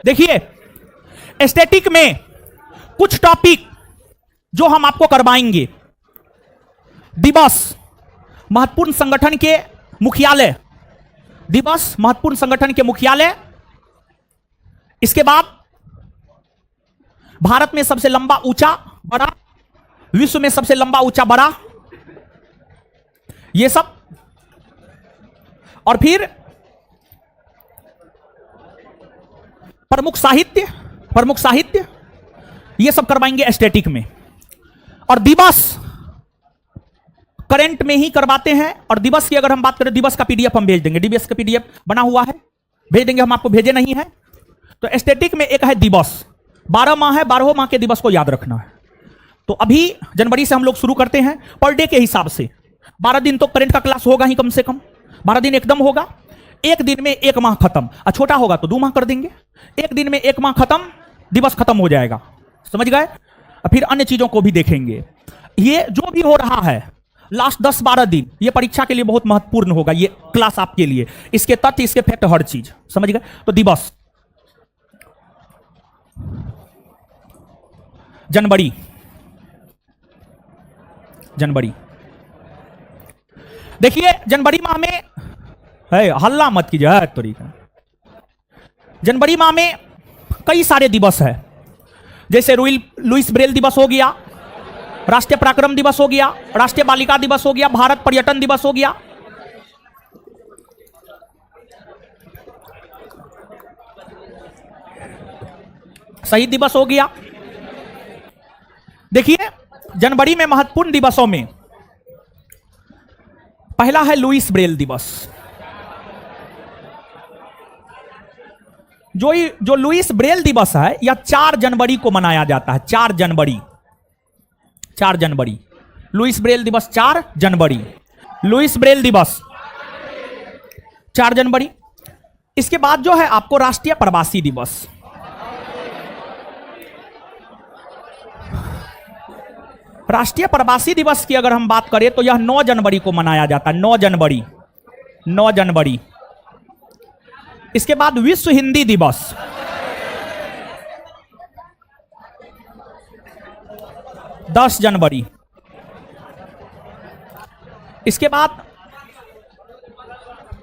देखिए, एस्थेटिक में कुछ टॉपिक जो हम आपको करवाएंगे। दिवस, महत्वपूर्ण संगठन के मुख्यालय, दिवस महत्वपूर्ण संगठन के मुख्यालय। इसके बाद भारत में सबसे लंबा ऊंचा बड़ा, विश्व में सबसे लंबा ऊंचा बड़ा, ये सब। और फिर प्रमुख साहित्य ये सब करवाएंगे एस्थेटिक में। और दिवस करंट में ही करवाते हैं। और दिवस की अगर हम बात करें, दिवस का पीडीएफ हम भेज देंगे, दिवस का पीडीएफ बना हुआ है, भेज देंगे हम आपको, भेजे नहीं है तो। एस्थेटिक में एक है दिवस, 12 माह है, 12 माह के दिवस को याद रखना है। तो अभी जनवरी से हम लोग शुरू करते हैं पर डे के हिसाब से। 12 दिन तो करंट का क्लास होगा ही, कम से कम 12 दिन एकदम होगा। एक दिन में 1 माह खत्म, और छोटा होगा तो 2 माह कर देंगे। एक दिन में 1 माह खत्म, दिवस खत्म हो जाएगा, समझ गए। फिर अन्य चीजों को भी देखेंगे। ये जो भी हो रहा है लास्ट 10-12 दिन, ये परीक्षा के लिए बहुत महत्वपूर्ण होगा, ये क्लास आपके लिए, इसके तथ्य, इसके फैक्ट, हर चीज, समझ गए। तो दिवस, जनवरी, देखिए जनवरी माह में है, हल्ला मत कीजिए तरीका। जनवरी माह में कई सारे दिवस है, जैसे लुईस ब्रेल दिवस हो गया, राष्ट्रीय पराक्रम दिवस हो गया, राष्ट्रीय बालिका दिवस हो गया, भारत पर्यटन दिवस हो गया, शहीद दिवस हो गया। देखिए जनवरी में महत्वपूर्ण दिवसों में पहला है लुईस ब्रेल दिवस। जो लुईस ब्रेल दिवस है, यह 4 जनवरी को मनाया जाता है। 4 जनवरी लुईस ब्रेल दिवस, 4 जनवरी लुईस ब्रेल दिवस, 4 जनवरी। इसके बाद जो है आपको राष्ट्रीय प्रवासी दिवस, राष्ट्रीय प्रवासी दिवस की अगर हम बात करें तो यह 9 जनवरी को मनाया जाता है। 9 जनवरी। इसके बाद विश्व हिंदी दिवस, 10 जनवरी। इसके बाद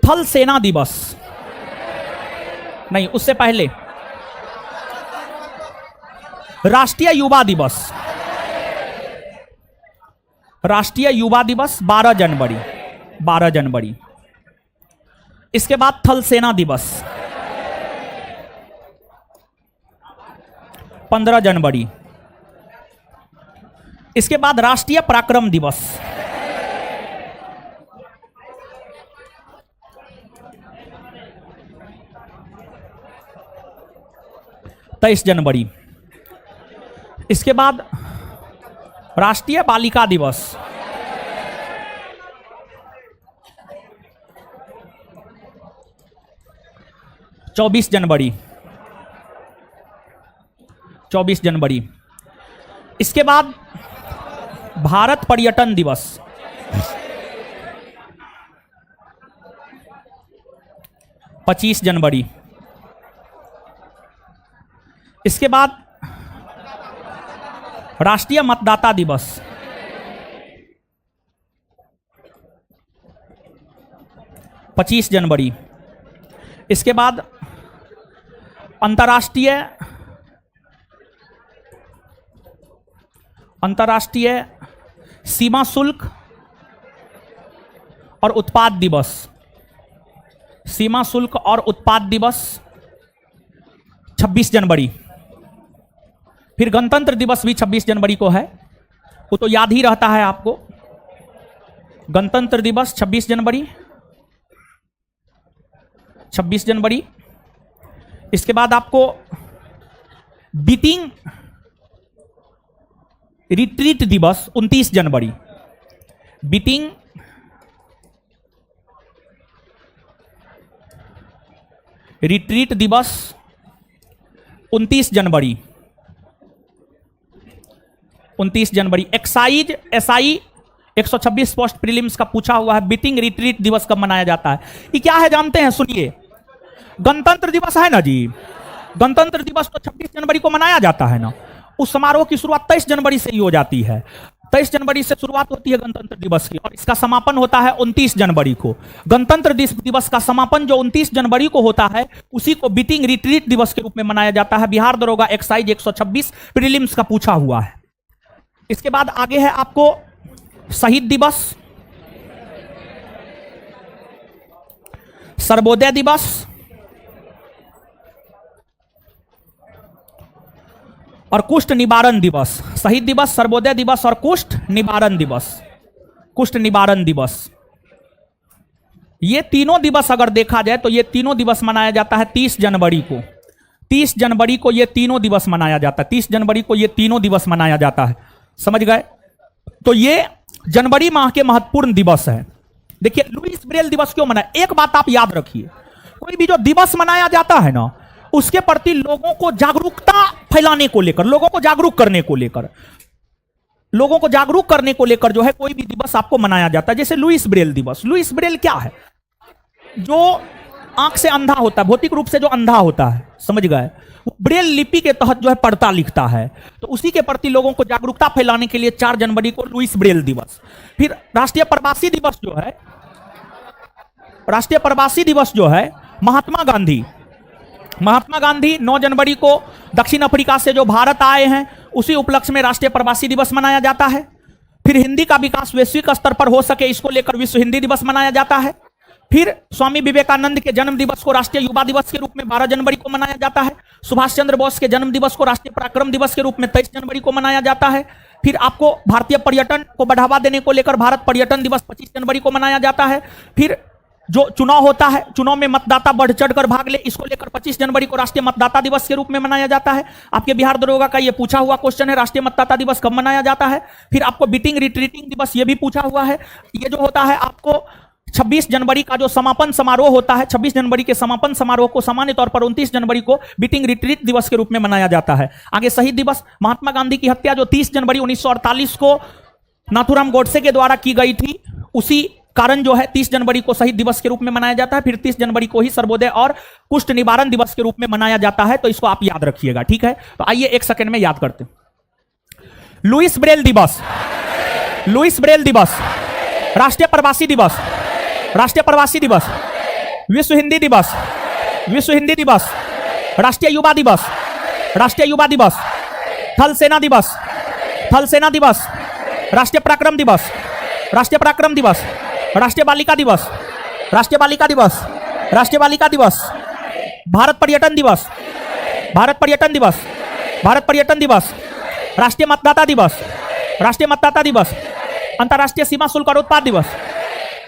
थल सेना दिवस, नहीं उससे पहले राष्ट्रीय युवा दिवस, 12 जनवरी। इसके बाद थल सेना दिवस, 15 जनवरी। इसके बाद राष्ट्रीय पराक्रम दिवस, 23 जनवरी। इसके बाद राष्ट्रीय बालिका दिवस, 24 जनवरी। इसके बाद भारत पर्यटन दिवस, 25 जनवरी। इसके बाद राष्ट्रीय मतदाता दिवस, 25 जनवरी। इसके बाद अंतर्राष्ट्रीय सीमा शुल्क और उत्पाद दिवस, सीमा शुल्क और उत्पाद दिवस, 26 जनवरी। फिर गणतंत्र दिवस भी 26 जनवरी को है, वो तो याद ही रहता है आपको। गणतंत्र दिवस 26 जनवरी। इसके बाद आपको बीटिंग रिट्रीट दिवस 29 जनवरी। बीटिंग रिट्रीट दिवस 29 जनवरी। 29 जनवरी। एक्साइज एसआई 126 पोस्ट प्रीलिम्स का पूछा हुआ है, बीटिंग रिट्रीट दिवस कब मनाया जाता है? ये क्या है जानते हैं? सुनिए, गणतंत्र दिवस है ना जी, गणतंत्र दिवस तो 26 जनवरी को मनाया जाता है ना, उस समारोह की शुरुआत 23 जनवरी से ही हो जाती है। 23 जनवरी से शुरुआत होती है गणतंत्र दिवस की और इसका समापन होता है 29 जनवरी को। गणतंत्र दिवस का समापन जो 29 जनवरी को होता है उसी को बीटिंग रिट्रीट दिवस के रूप में मनाया जाता है। बिहार दरोगा एक्साइज 126 प्रीलिम्स का पूछा हुआ है। इसके बाद आगे है आपको शहीद दिवस, सर्वोदय दिवस, और कुष्ठ निवारण दिवस। शहीद दिवस, सर्वोदय दिवस और कुष्ठ निवारण दिवस। कुष्ठ निवारण दिवस, ये तीनों दिवस अगर देखा जाए तो ये तीनों दिवस मनाया जाता है 30 जनवरी को। 30 जनवरी को ये तीनों दिवस मनाया जाता है। 30 जनवरी को ये तीनों दिवस मनाया जाता है। समझ गए? तो ये जनवरी माह के महत्वपूर्ण दिवस है। देखिए लुईस ब्रेल दिवस क्यों मनाया, एक बात आप याद रखिए, कोई भी जो दिवस मनाया जाता है ना उसके प्रति लोगों को जागरूकता फैलाने को लेकर, लोगों को जागरूक करने को लेकर, लोगों को जागरूक करने को लेकर जो है कोई भी दिवस आपको मनाया जाता है। जैसे लुईस ब्रेल दिवस। लुईस ब्रेल क्या है? जो आंख से अंधा होता है, भौतिक रूप से जो अंधा होता है, समझ गए, वो ब्रेल लिपि के तहत जो है पढ़ता लिखता है। तो उसी के प्रति लोगों को जागरूकता फैलाने के लिए 4 जनवरी को लुईस ब्रेल दिवस। फिर राष्ट्रीय प्रवासी दिवस जो है, राष्ट्रीय प्रवासी दिवस जो है, महात्मा गांधी 9 जनवरी को दक्षिण अफ्रीका से जो भारत आए हैं उसी उपलक्ष्य में राष्ट्रीय प्रवासी दिवस मनाया जाता है। फिर हिंदी का विकास वैश्विक स्तर पर हो सके इसको लेकर विश्व हिंदी दिवस मनाया जाता है। फिर स्वामी विवेकानंद के जन्म दिवस को राष्ट्रीय युवा दिवस के रूप में 12 जनवरी को मनाया जाता है। सुभाष चंद्र बोस के जन्म दिवस को राष्ट्रीय पराक्रम दिवस के रूप में 23 जनवरी को मनाया जाता है। फिर आपको भारतीय पर्यटन को बढ़ावा देने को लेकर भारत पर्यटन दिवस 25 जनवरी को मनाया जाता है। फिर जो चुनाव होता है, चुनाव में मतदाता बढ़ चढ़कर भाग ले, इसको लेकर 25 जनवरी को राष्ट्रीय मतदाता दिवस के रूप में मनाया जाता है। आपके बिहार दरोगा का ये पूछा हुआ क्वेश्चन है, राष्ट्रीय मतदाता दिवस कब मनाया जाता है। फिर आपको बीटिंग रिट्रीटिंग दिवस ये भी पूछा हुआ है। ये जो होता है आपको 26 जनवरी का जो समापन समारोह होता है, 26 जनवरी के समापन समारोह को सामान्य तौर पर 29 जनवरी को बीटिंग रिट्रीट दिवस के रूप में मनाया जाता है। आगे शहीद दिवस, महात्मा गांधी की हत्या जो 30 जनवरी 1948 को नाथूराम गोडसे के द्वारा की गई थी, उसी कारण जो है 30 जनवरी को शहीद दिवस के रूप में मनाया जाता है। फिर 30 जनवरी को ही सर्वोदय और कुष्ठ निवारण दिवस के रूप में मनाया जाता है। तो इसको आप याद रखिएगा, ठीक है। तो आइए एक सेकंड में याद करते हैं। लुईस ब्रेल दिवस, लुईस ब्रेल दिवस, राष्ट्रीय प्रवासी दिवस, राष्ट्रीय प्रवासी दिवस, विश्व हिंदी दिवस, विश्व हिंदी दिवस, राष्ट्रीय युवा दिवस, राष्ट्रीय युवा दिवस, थल सेना दिवस, थल सेना दिवस, राष्ट्रीय पराक्रम दिवस, राष्ट्रीय पराक्रम दिवस, राष्ट्रीय बालिका दिवस, राष्ट्रीय बालिका दिवस, राष्ट्रीय बालिका दिवस, भारत पर्यटन दिवस, भारत पर्यटन दिवस, भारत पर्यटन दिवस, राष्ट्रीय मतदाता दिवस, राष्ट्रीय मतदाता दिवस, अंतर्राष्ट्रीय सीमा शुल्क और उत्पाद दिवस,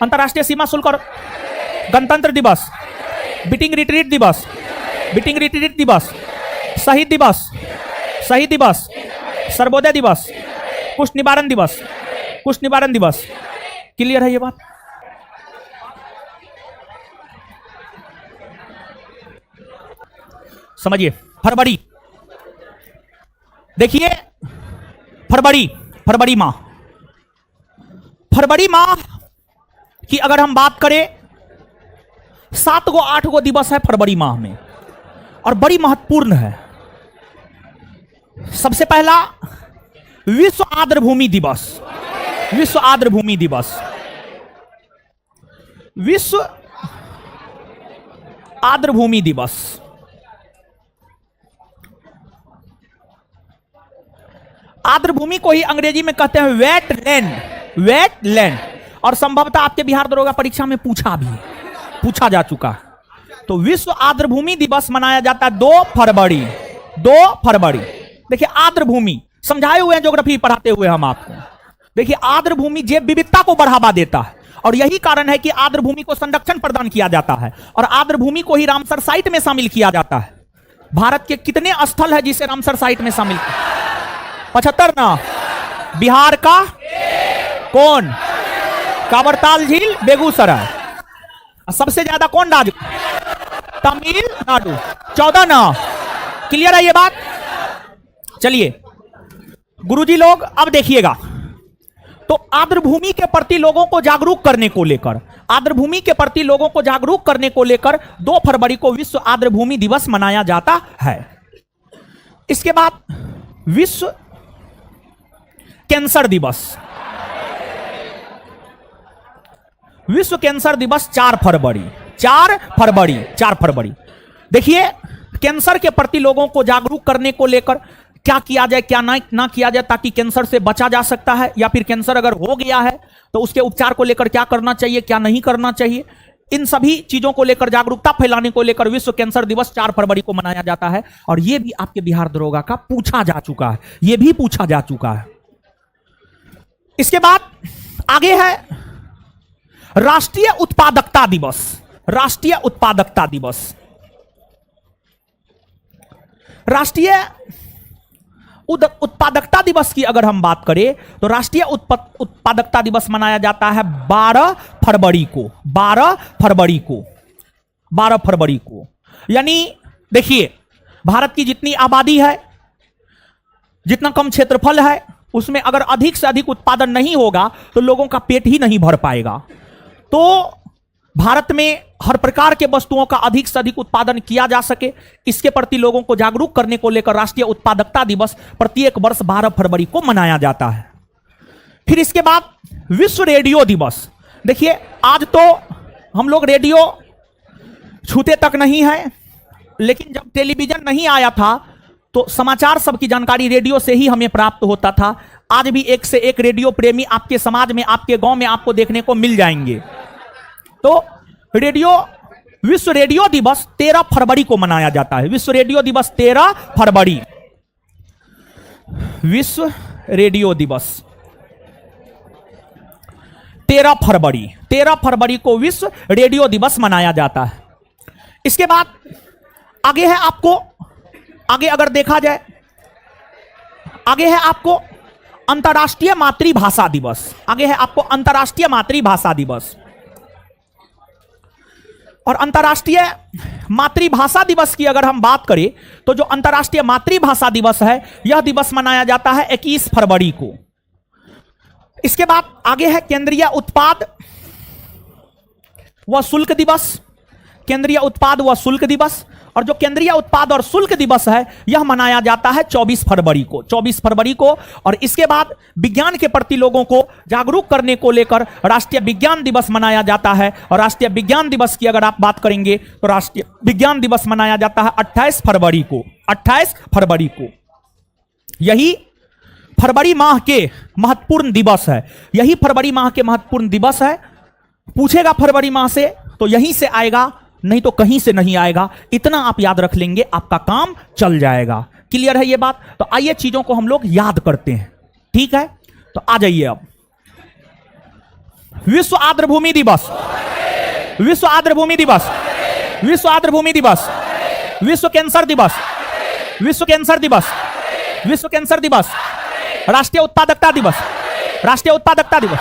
अंतर्राष्ट्रीय सीमा शुल्क और गणतंत्र दिवस, बीटिंग रिट्रीट दिवस, बीटिंग रिट्रीट दिवस, शहीद दिवस, शहीद दिवस, सर्वोदय दिवस, कुष्ठ निवारण दिवस, कुष्ठ निवारण दिवस। क्लियर है ये बात? समझिए। फरवरी, देखिए फरवरी, फरवरी माह, फरवरी माह की अगर हम बात करें 7 गो 8 गो दिवस है फरवरी माह में और बड़ी महत्वपूर्ण है। सबसे पहला विश्व आर्द्रभूमि दिवस, विश्व आर्द्रभूमि दिवस, विश्व आर्द्रभूमि दिवस। आर्द्रभूमि को ही अंग्रेजी में कहते हैं वेटलैंड, वेटलैंड। और संभवतः आपके बिहार दरोगा परीक्षा में पूछा जा चुका है। तो विश्व आर्द्रभूमि दिवस मनाया जाता है 2 फरवरी, 2 फरवरी। देखिए आर्द्रभूमि समझाए हुए हैं ज्योग्राफी पढ़ाते हुए हम आपको। देखिए आर्द्रभूमि जैव विविधता को बढ़ावा देता है और यही कारण है कि आर्द्रभूमि को संरक्षण प्रदान किया जाता है और आर्द्रभूमि को ही रामसर साइट में शामिल किया जाता है। भारत के कितने स्थल है जिसे रामसर साइट में शामिल? 75 ना। बिहार का कौन? कांवरताल झील, बेगूसराय। सबसे ज्यादा कौन राज्य? तमिलनाडु, 14 ना। क्लियर है ये बात? चलिए गुरुजी लोग अब देखिएगा, तो आर्द्रभूमि के प्रति लोगों को जागरूक करने को लेकर, आर्द्रभूमि के प्रति लोगों को जागरूक करने को लेकर 2 फरवरी को विश्व आर्द्रभूमि दिवस मनाया जाता है। इसके बाद विश्व कैंसर दिवस, विश्व कैंसर दिवस 4 फरवरी, 4 फरवरी, 4 फरवरी। देखिए, कैंसर के प्रति लोगों को जागरूक करने को लेकर क्या किया जाए, क्या ना किया जाए ताकि कैंसर से बचा जा सकता है, या फिर कैंसर अगर हो गया है तो उसके उपचार को लेकर क्या करना चाहिए, क्या नहीं करना चाहिए, इन सभी चीजों को लेकर जागरूकता फैलाने को लेकर विश्व कैंसर दिवस 4 फरवरी को मनाया जाता है। और यह भी आपके बिहार दरोगा का पूछा जा चुका है, यह भी पूछा जा चुका है। इसके बाद आगे है राष्ट्रीय उत्पादकता दिवस, राष्ट्रीय उत्पादकता दिवस। राष्ट्रीय उत्पादकता दिवस की अगर हम बात करें तो राष्ट्रीय उत्पादकता दिवस मनाया जाता है 12 फरवरी को, 12 फरवरी को, 12 फरवरी को। यानी देखिए, भारत की जितनी आबादी है, जितना कम क्षेत्रफल है, उसमें अगर अधिक से अधिक उत्पादन नहीं होगा तो लोगों का पेट ही नहीं भर पाएगा। तो भारत में हर प्रकार के वस्तुओं का अधिक से अधिक उत्पादन किया जा सके, इसके प्रति लोगों को जागरूक करने को लेकर राष्ट्रीय उत्पादकता दिवस प्रत्येक वर्ष 12 फरवरी को मनाया जाता है। फिर इसके बाद विश्व रेडियो दिवस। देखिए, आज तो हम लोग रेडियो छूते तक नहीं है, लेकिन जब टेलीविजन नहीं आया था तो समाचार सबकी जानकारी रेडियो से ही हमें प्राप्त होता था। आज भी एक से एक रेडियो प्रेमी आपके समाज में, आपके गांव में आपको देखने को मिल जाएंगे। तो रेडियो, विश्व रेडियो दिवस 13 फरवरी को मनाया जाता है। विश्व रेडियो दिवस 13 फरवरी, विश्व रेडियो दिवस 13 फरवरी, 13 फरवरी को विश्व रेडियो दिवस मनाया जाता है। इसके बाद आगे है आपको, आगे अगर देखा जाए, आगे है आपको अंतर्राष्ट्रीय मातृभाषा दिवस, आगे है आपको अंतर्राष्ट्रीय मातृभाषा दिवस। और अंतर्राष्ट्रीय मातृभाषा दिवस की अगर हम बात करें तो जो अंतर्राष्ट्रीय मातृभाषा दिवस है, यह दिवस मनाया जाता है 21 फरवरी को। इसके बाद आगे है केंद्रीय उत्पाद व शुल्क दिवस, केंद्रीय उत्पाद व शुल्क दिवस। और जो केंद्रीय उत्पाद और शुल्क दिवस है, यह मनाया जाता है 24 फरवरी को, 24 फरवरी को। और इसके बाद विज्ञान के प्रति लोगों को जागरूक करने को लेकर राष्ट्रीय विज्ञान दिवस मनाया जाता है। और राष्ट्रीय विज्ञान दिवस की अगर आप बात करेंगे तो राष्ट्रीय विज्ञान दिवस मनाया जाता है 28 फरवरी को, 28 फरवरी को। यही फरवरी माह के महत्वपूर्ण दिवस है, यही फरवरी माह के महत्वपूर्ण दिवस है। पूछेगा फरवरी माह से तो यहीं से आएगा, नहीं तो कहीं से नहीं आएगा। इतना आप याद रख लेंगे, आपका काम चल जाएगा। क्लियर है ये बात? तो आइए चीजों को हम लोग याद करते हैं, ठीक है? तो आ जाइए अब। विश्व आर्द्रभूमि दिवस, विश्व आर्द्रभूमि दिवस, विश्व आर्द्रभूमि दिवस, विश्व कैंसर दिवस, विश्व कैंसर दिवस, विश्व कैंसर दिवस, राष्ट्रीय उत्पादकता दिवस, राष्ट्रीय उत्पादकता दिवस,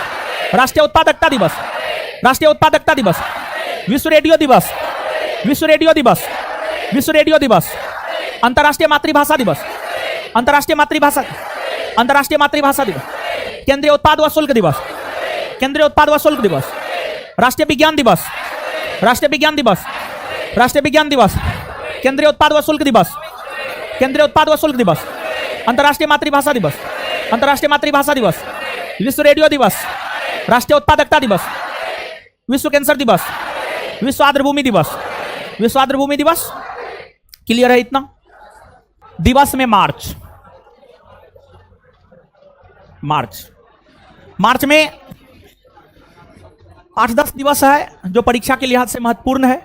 राष्ट्रीय उत्पादकता दिवस, राष्ट्रीय उत्पादकता दिवस, विश्व रेडियो दिवस, विश्व रेडियो दिवस, विश्व रेडियो दिवस, अंतर्राष्ट्रीय मातृभाषा दिवस, अंतर्राष्ट्रीय मातृभाषा, अंतर्राष्ट्रीय मातृभाषा दिवस, केंद्रीय उत्पाद व शुल्क दिवस, केंद्रीय उत्पाद व शुल्क दिवस, राष्ट्रीय विज्ञान दिवस, राष्ट्रीय विज्ञान दिवस, राष्ट्रीय विज्ञान दिवस, केंद्रीय उत्पाद व शुल्क दिवस, केंद्रीय उत्पाद व शुल्क दिवस, अंतर्राष्ट्रीय मातृभाषा दिवस, अंतर्राष्ट्रीय मातृभाषा दिवस, विश्व रेडियो दिवस, राष्ट्रीय उत्पादकता दिवस, विश्व कैंसर दिवस, विश्व आर्द्रभूमि दिवस, विश्व आर्द्रभूमि दिवस। क्लियर है इतना? दिवस में मार्च, मार्च, मार्च में 8-10 दिवस है जो परीक्षा के लिहाज से महत्वपूर्ण है।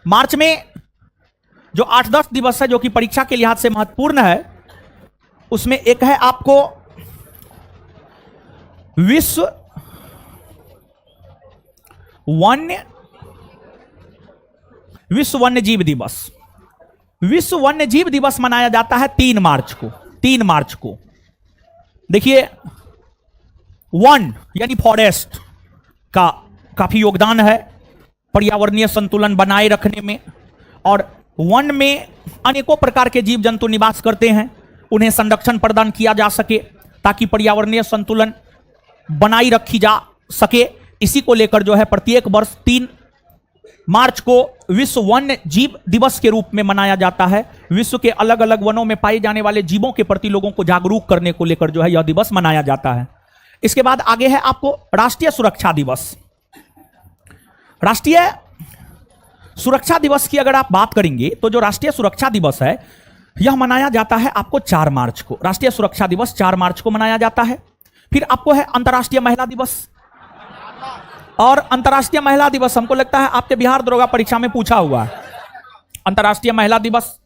मार्च में जो 8-10 दिवस है जो कि परीक्षा के लिहाज से महत्वपूर्ण है, उसमें एक है आपको विश्व वन्य जीव दिवस। विश्व वन्य जीव दिवस मनाया जाता है 3 मार्च को, 3 मार्च को। देखिए, वन यानी फॉरेस्ट का काफी योगदान है पर्यावरणीय संतुलन बनाए रखने में, और वन में अनेकों प्रकार के जीव जंतु निवास करते हैं, उन्हें संरक्षण प्रदान किया जा सके ताकि पर्यावरणीय संतुलन बनाई रखी जा सके, इसी को लेकर जो है प्रत्येक वर्ष 3 मार्च को विश्व वन्य जीव दिवस के रूप में मनाया जाता है। विश्व के अलग अलग वनों में पाए जाने वाले जीवों के प्रति लोगों को जागरूक करने को लेकर जो है यह दिवस मनाया जाता है। इसके बाद आगे है आपको राष्ट्रीय सुरक्षा दिवस। राष्ट्रीय सुरक्षा दिवस की अगर आप बात करेंगे तो जो राष्ट्रीय सुरक्षा दिवस है यह मनाया जाता है आपको 4 मार्च को। राष्ट्रीय सुरक्षा दिवस 4 मार्च को मनाया जाता है। फिर आपको है अंतर्राष्ट्रीय महिला दिवस। और अंतर्राष्ट्रीय महिला दिवस हमको लगता है आपके बिहार दरोगा परीक्षा में पूछा हुआ है। अंतर्राष्ट्रीय महिला दिवस,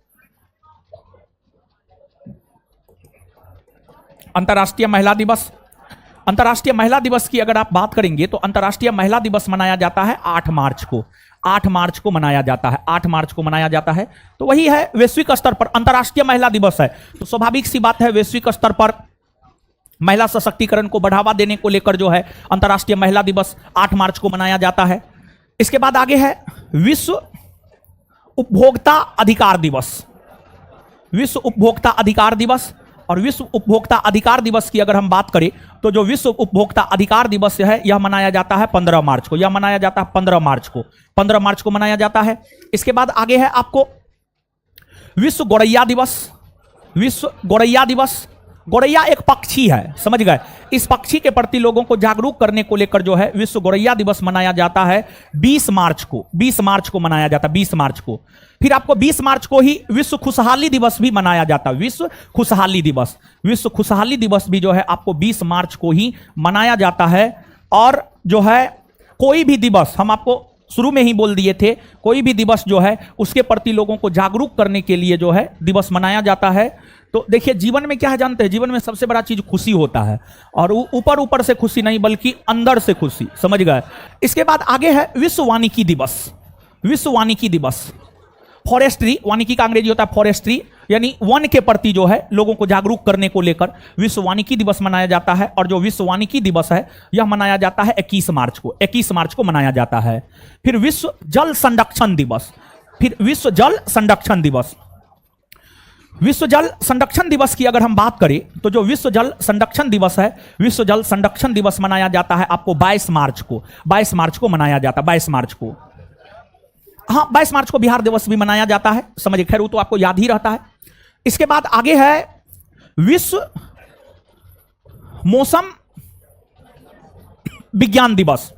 अंतर्राष्ट्रीय महिला दिवस, अंतर्राष्ट्रीय महिला दिवस की अगर आप बात करेंगे तो अंतर्राष्ट्रीय महिला दिवस मनाया जाता है 8 मार्च को। 8 मार्च को मनाया जाता है, 8 मार्च को मनाया जाता है। तो वही है, वैश्विक स्तर पर अंतर्राष्ट्रीय महिला दिवस है तो स्वाभाविक सी बात है वैश्विक स्तर पर महिला सशक्तिकरण को बढ़ावा देने को लेकर जो है अंतर्राष्ट्रीय महिला दिवस 8 मार्च को मनाया जाता है। इसके बाद आगे है विश्व उपभोक्ता अधिकार दिवस। विश्व उपभोक्ता अधिकार दिवस। और विश्व उपभोक्ता अधिकार दिवस की अगर हम बात करें तो जो विश्व उपभोक्ता अधिकार दिवस है यह मनाया जाता है 15 मार्च को। यह मनाया जाता है 15 मार्च को, 15 मार्च को मनाया जाता है। इसके बाद आगे है आपको विश्व गौरैया दिवस। विश्व गौरैया दिवस। गौरैया एक पक्षी है, समझ गए। इस पक्षी के प्रति लोगों को जागरूक करने को लेकर जो है विश्व गौरैया दिवस मनाया जाता है 20 मार्च को। 20 मार्च को मनाया जाता है, 20 मार्च को। फिर आपको 20 मार्च को ही विश्व खुशहाली दिवस भी मनाया जाता है। विश्व खुशहाली दिवस, विश्व खुशहाली दिवस भी जो है आपको 20 मार्च को ही मनाया जाता है। और जो है कोई भी दिवस, हम आपको शुरू में ही बोल दिए थे, कोई भी दिवस जो है उसके प्रति लोगों को जागरूक करने के लिए जो है दिवस मनाया जाता है। तो देखिए जीवन में क्या है जानते हैं, जीवन में सबसे बड़ा चीज खुशी होता है। और ऊपर ऊपर से खुशी नहीं बल्कि अंदर से खुशी, समझ गए। इसके बाद आगे है विश्व वानिकी दिवस। विश्व वानिकी दिवस। फॉरेस्ट्री, वानिकी का अंग्रेजी होता है फॉरेस्ट्री, यानी वन के प्रति जो है लोगों को जागरूक करने को लेकर विश्व वानिकी दिवस मनाया जाता है। और जो विश्व वानिकी दिवस है यह मनाया जाता है 21 मार्च को। 21 मार्च को मनाया जाता है। फिर विश्व जल संरक्षण दिवस। फिर विश्व जल संरक्षण दिवस। विश्व जल संरक्षण दिवस की अगर हम बात करें तो जो विश्व जल संरक्षण दिवस है, विश्व जल संरक्षण दिवस मनाया जाता है आपको 22 मार्च को। 22 मार्च को मनाया जाता है, 22 मार्च को। हाँ, 22 मार्च को बिहार दिवस भी मनाया जाता है, समझिए। खैर वो तो आपको याद ही रहता है। इसके बाद आगे है विश्व मौसम विज्ञान दिवस।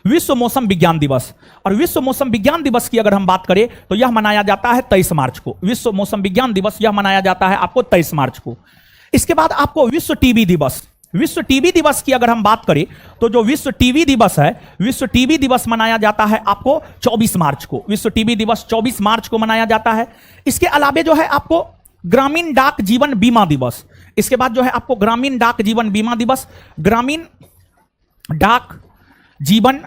विश्व मौसम विज्ञान दिवस। और विश्व मौसम विज्ञान दिवस की अगर हम बात करें तो यह मनाया जाता है 23 मार्च को। विश्व मौसम विज्ञान दिवस यह मनाया जाता है आपको 23 मार्च को। इसके बाद आपको विश्व टीबी दिवस। विश्व टीबी दिवस की अगर हम बात करें तो जो विश्व टीबी दिवस है, विश्व टीबी दिवस मनाया जाता है आपको 24 मार्च को। विश्व टीबी दिवस 24 मार्च को मनाया जाता है। इसके अलावे जो है आपको ग्रामीण डाक जीवन बीमा दिवस। इसके बाद जो है आपको ग्रामीण डाक जीवन बीमा दिवस, ग्रामीण डाक जीवन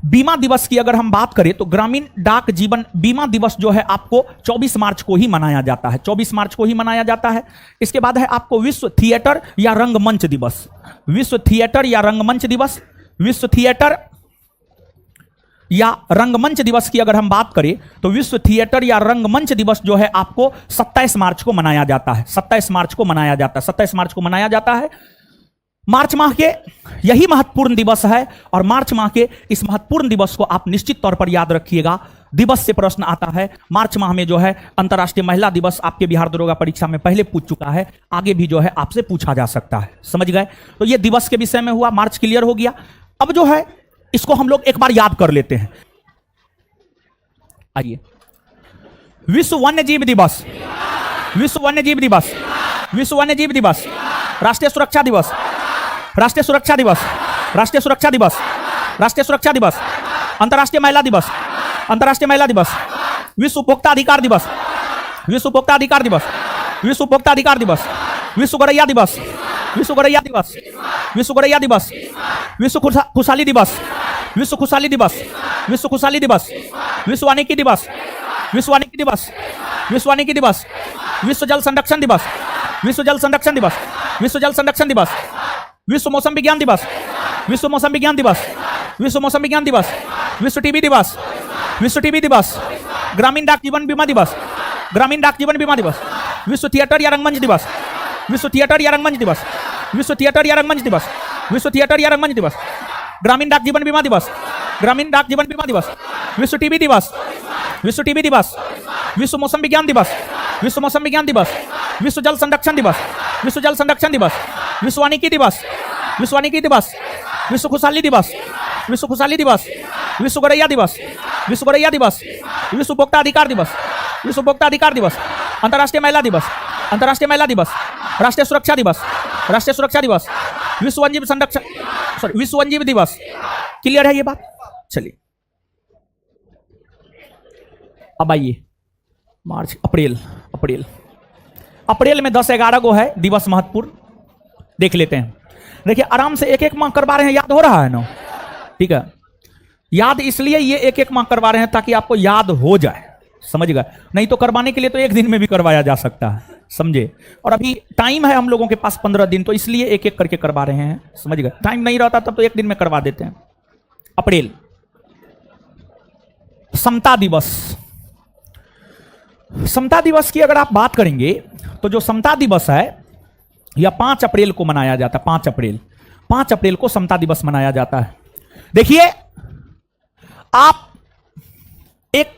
बीमा दिवस की अगर हम बात करें तो ग्रामीण डाक जीवन बीमा दिवस जो है आपको 24 मार्च को ही मनाया जाता है। 24 मार्च को ही मनाया जाता है। इसके बाद है आपको विश्व थिएटर या रंगमंच दिवस। विश्व थिएटर या रंगमंच दिवस। विश्व थिएटर या रंगमंच दिवस की अगर हम बात करें तो विश्व थिएटर या रंगमंच दिवस जो है आपको 27 मार्च को मनाया जाता है। 27 मार्च को मनाया जाता है। 27 मार्च को मनाया जाता है। मार्च माह के यही महत्वपूर्ण दिवस है और मार्च माह के इस महत्वपूर्ण दिवस को आप निश्चित तौर पर याद रखिएगा। दिवस से प्रश्न आता है। मार्च माह में जो है अंतर्राष्ट्रीय महिला दिवस आपके बिहार दरोगा परीक्षा में पहले पूछ चुका है, आगे भी जो है आपसे पूछा जा सकता है, समझ गए। तो ये दिवस के विषय में हुआ, मार्च क्लियर हो गया। अब जो है इसको हम लोग एक बार याद कर लेते हैं। आइए, विश्व वन्य जीव दिवस। विश्व वन्य जीव दिवस। विश्व वन्य जीव दिवस। राष्ट्रीय सुरक्षा दिवस। राष्ट्रीय सुरक्षा दिवस। राष्ट्रीय सुरक्षा दिवस। राष्ट्रीय सुरक्षा दिवस। अंतर्राष्ट्रीय महिला दिवस। अंतर्राष्ट्रीय महिला दिवस। विश्व उपभोक्ता अधिकार दिवस। विश्व उपभोक्ता अधिकार दिवस। विश्व उपभोक्ता अधिकार दिवस। विश्व गौरैया दिवस। विश्व गौरैया दिवस। विश्व गौरैया दिवस। विश्व खुशहाली दिवस। विश्व खुशहाली दिवस। विश्व खुशहाली दिवस। विश्व वानिकी दिवस। विश्व वानिकी दिवस। विश्व वानिकी दिवस। विश्व जल संरक्षण दिवस। विश्व जल संरक्षण दिवस। विश्व जल संरक्षण दिवस। विश्व मौसम विज्ञान दिवस। विश्व मौसम विज्ञान दिवस। विश्व मौसम विज्ञान दिवस। विश्व टीबी दिवस। विश्व टीबी दिवस। ग्रामीण डाक जीवन बीमा दिवस। ग्रामीण डाक जीवन बीमा दिवस। विश्व थिएटर या रंगमंच दिवस। विश्व थिएटर या रंगमंच दिवस। विश्व थिएटर या रंगमंच दिवस, विश्व थिएटर या रंगमंच दिवस, ग्रामीण डाक जीवन बीमा दिवस, ग्रामीण डाक जीवन बीमा दिवस, विश्व टीबी दिवस, विश्व टीबी दिवस, विश्व मौसम विज्ञान दिवस, विश्व मौसम विज्ञान दिवस, विश्व जल संरक्षण दिवस, विश्व जल संरक्षण दिवस, विश्व वानिकी दिवस, विश्व वानिकी दिवस, विश्व खुशहाली दिवस, विश्व खुशहाली दिवस, विश्व गौरैया दिवस, विश्व गौरैया दिवस, विश्व उपभोक्ता अधिकार दिवस, विश्व उपभोक्ता अधिकार दिवस, अंतर्राष्ट्रीय महिला दिवस, अंतर्राष्ट्रीय महिला दिवस, राष्ट्रीय सुरक्षा दिवस, राष्ट्रीय सुरक्षा दिवस, विश्व वन्यजीव संरक्षण, सॉरी विश्व वन्यजीव दिवस। क्लियर है ये बात? चलिए अब आइए मार्च, अप्रैल, अप्रैल, अप्रैल में 10-11 को है दिवस महत्वपूर्ण, देख लेते हैं। देखिए आराम से एक एक माह करवा रहे हैं, याद हो रहा है ना? ठीक है, याद इसलिए ये एक एक माह करवा रहे हैं ताकि आपको याद हो जाए, समझ गए? नहीं तो करवाने के लिए तो एक दिन में भी करवाया जा सकता है, समझे? और अभी टाइम है हम लोगों के पास 15 दिन, तो इसलिए एक एक करके करवा रहे हैं, समझ गए? टाइम नहीं रहता तब तो एक दिन में करवा देते हैं। अप्रैल, समता दिवस। समता दिवस की अगर आप बात करेंगे तो जो समता दिवस है यह 5 अप्रैल को मनाया जाता है। 5 अप्रैल को समता दिवस मनाया जाता है। देखिए आप एक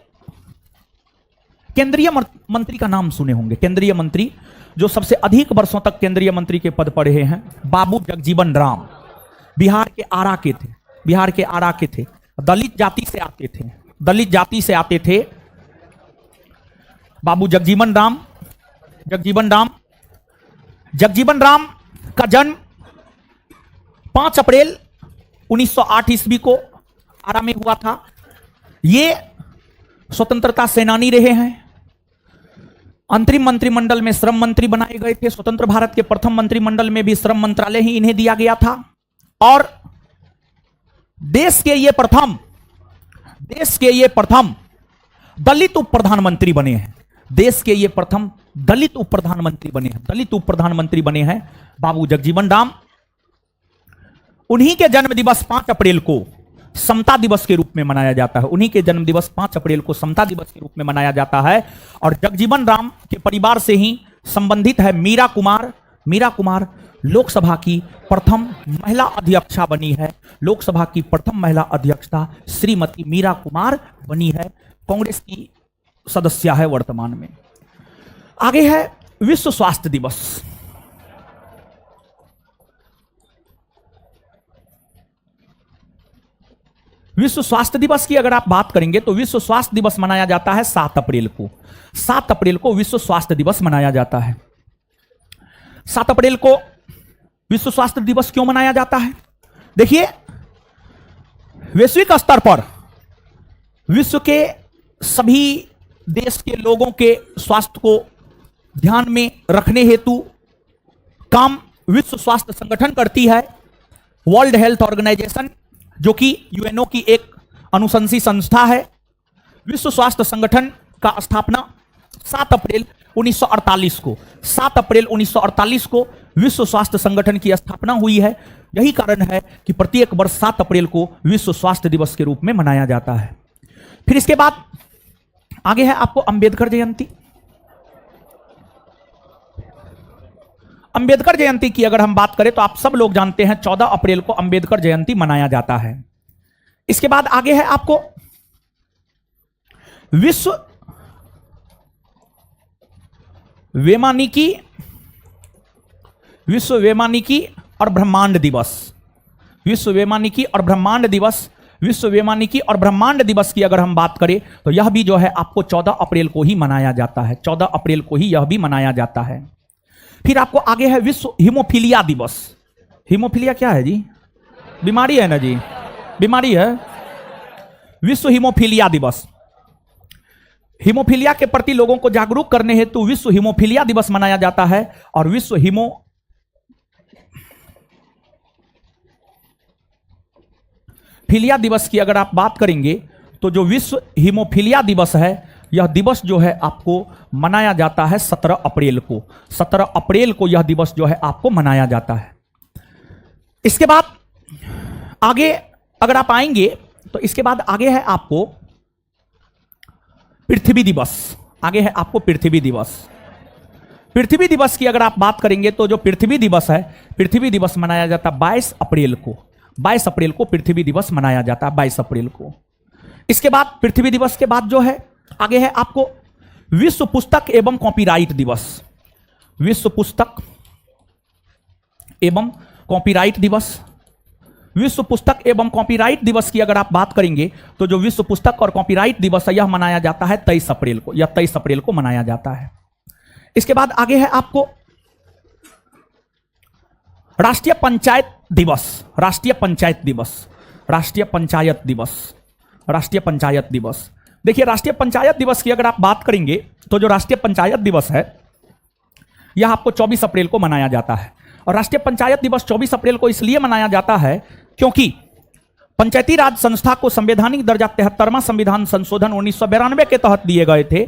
केंद्रीय मंत्री का नाम सुने होंगे, केंद्रीय मंत्री जो सबसे अधिक वर्षों तक केंद्रीय मंत्री के पद पर रहे हैं, बाबू जगजीवन राम। बिहार के आरा के थे, बिहार के आरा के थे, दलित जाति से आते थे, दलित जाति से आते थे बाबू जगजीवन राम। जगजीवन राम, जगजीवन राम का जन्म 5 अप्रैल 1908 ईस्वी को आरा में हुआ था। ये स्वतंत्रता सेनानी रहे हैं, अंतरिम मंत्रिमंडल में श्रम मंत्री बनाए गए थे। स्वतंत्र भारत के प्रथम मंत्रिमंडल में भी श्रम मंत्रालय ही इन्हें दिया गया था। और देश के ये प्रथम दलित उप प्रधानमंत्री बने हैं। देश के ये प्रथम दलित उप प्रधानमंत्री बने हैं, दलित उप प्रधानमंत्री बने हैं बाबू जगजीवन राम। उन्हीं के जन्म दिवस 5 अप्रैल को समता दिवस के रूप में मनाया जाता है। उन्हीं के जन्म दिवस 5 अप्रैल को समता दिवस के रूप में मनाया जाता है। और जगजीवन राम के परिवार से ही संबंधित है मीरा कुमार। मीरा कुमार लोकसभा की प्रथम महिला अध्यक्षा बनी है। लोकसभा की प्रथम महिला अध्यक्षा श्रीमती मीरा कुमार बनी है, कांग्रेस की सदस्य है वर्तमान में। आगे है विश्व स्वास्थ्य दिवस। विश्व स्वास्थ्य दिवस की अगर आप बात करेंगे तो विश्व स्वास्थ्य दिवस मनाया जाता है 7 अप्रैल को। 7 अप्रैल को विश्व स्वास्थ्य दिवस मनाया जाता है। 7 अप्रैल को विश्व स्वास्थ्य दिवस क्यों मनाया जाता है? देखिए वैश्विक स्तर पर विश्व के सभी देश के लोगों के स्वास्थ्य को ध्यान में रखने हेतु काम विश्व स्वास्थ्य संगठन करती है। वर्ल्ड हेल्थ ऑर्गेनाइजेशन जो कि यूएनओ की एक अनुशंसी संस्था है। विश्व स्वास्थ्य संगठन का स्थापना 7 अप्रैल 1948 को 7 अप्रैल 1948 को विश्व स्वास्थ्य संगठन की स्थापना हुई है। यही कारण है कि प्रत्येक वर्ष 7 अप्रैल को विश्व स्वास्थ्य दिवस के रूप में मनाया जाता है। फिर इसके बाद आगे है आपको अंबेडकर जयंती। अंबेडकर जयंती की अगर हम बात करें तो आप सब लोग जानते हैं 14 अप्रैल को अंबेडकर जयंती मनाया जाता है। इसके बाद आगे है आपको विश्व वैमानिकी और ब्रह्मांड दिवस। विश्व वैमानिकी और ब्रह्मांड दिवस। विश्व वैमानिकी और ब्रह्मांड दिवस की अगर हम बात करें तो यह भी जो है आपको 14 अप्रैल को ही मनाया जाता है। 14 अप्रैल को ही यह भी मनाया जाता है। फिर आपको आगे है विश्व हीमोफीलिया दिवस। हीमोफीलिया क्या है जी? बीमारी है ना जी, बीमारी है। विश्व हीमोफीलिया दिवस। हीमोफीलिया के प्रति लोगों को जागरूक करने हेतु विश्व हीमोफीलिया दिवस मनाया जाता है। और विश्व हीमोफीलिया दिवस की अगर आप बात करेंगे तो जो विश्व हीमोफीलिया दिवस है यह दिवस जो है आपको मनाया जाता है 17 अप्रैल को। 17 अप्रैल को यह दिवस जो है आपको मनाया जाता है। इसके बाद आगे अगर आप आएंगे तो इसके बाद आगे है आपको पृथ्वी दिवस। आगे है आपको पृथ्वी दिवस। पृथ्वी दिवस की अगर आप बात करेंगे तो जो पृथ्वी दिवस है, पृथ्वी दिवस मनाया जाता है 22 अप्रैल को। 22 अप्रैल को पृथ्वी दिवस मनाया जाता है, 22 अप्रैल को। इसके बाद पृथ्वी दिवस के बाद जो है आगे है आपको विश्व पुस्तक एवं कॉपीराइट दिवस। विश्व पुस्तक एवं कॉपीराइट दिवस। विश्व पुस्तक एवं कॉपीराइट दिवस की अगर आप बात करेंगे तो जो विश्व पुस्तक और कॉपीराइट दिवस है यह मनाया जाता है 23 अप्रैल को, यह 23 अप्रैल को मनाया जाता है। इसके बाद आगे है आपको राष्ट्रीय पंचायत दिवस। राष्ट्रीय पंचायत दिवस, राष्ट्रीय पंचायत दिवस, राष्ट्रीय पंचायत दिवस। देखिए राष्ट्रीय पंचायत दिवस की अगर आप बात करेंगे तो जो राष्ट्रीय पंचायत दिवस है यह आपको 24 अप्रैल को मनाया जाता है। और राष्ट्रीय पंचायत दिवस 24 अप्रैल को इसलिए मनाया जाता है क्योंकि पंचायती राज संस्था को संवैधानिक दर्जा 73वां संविधान संशोधन 1992 के तहत दिए गए थे।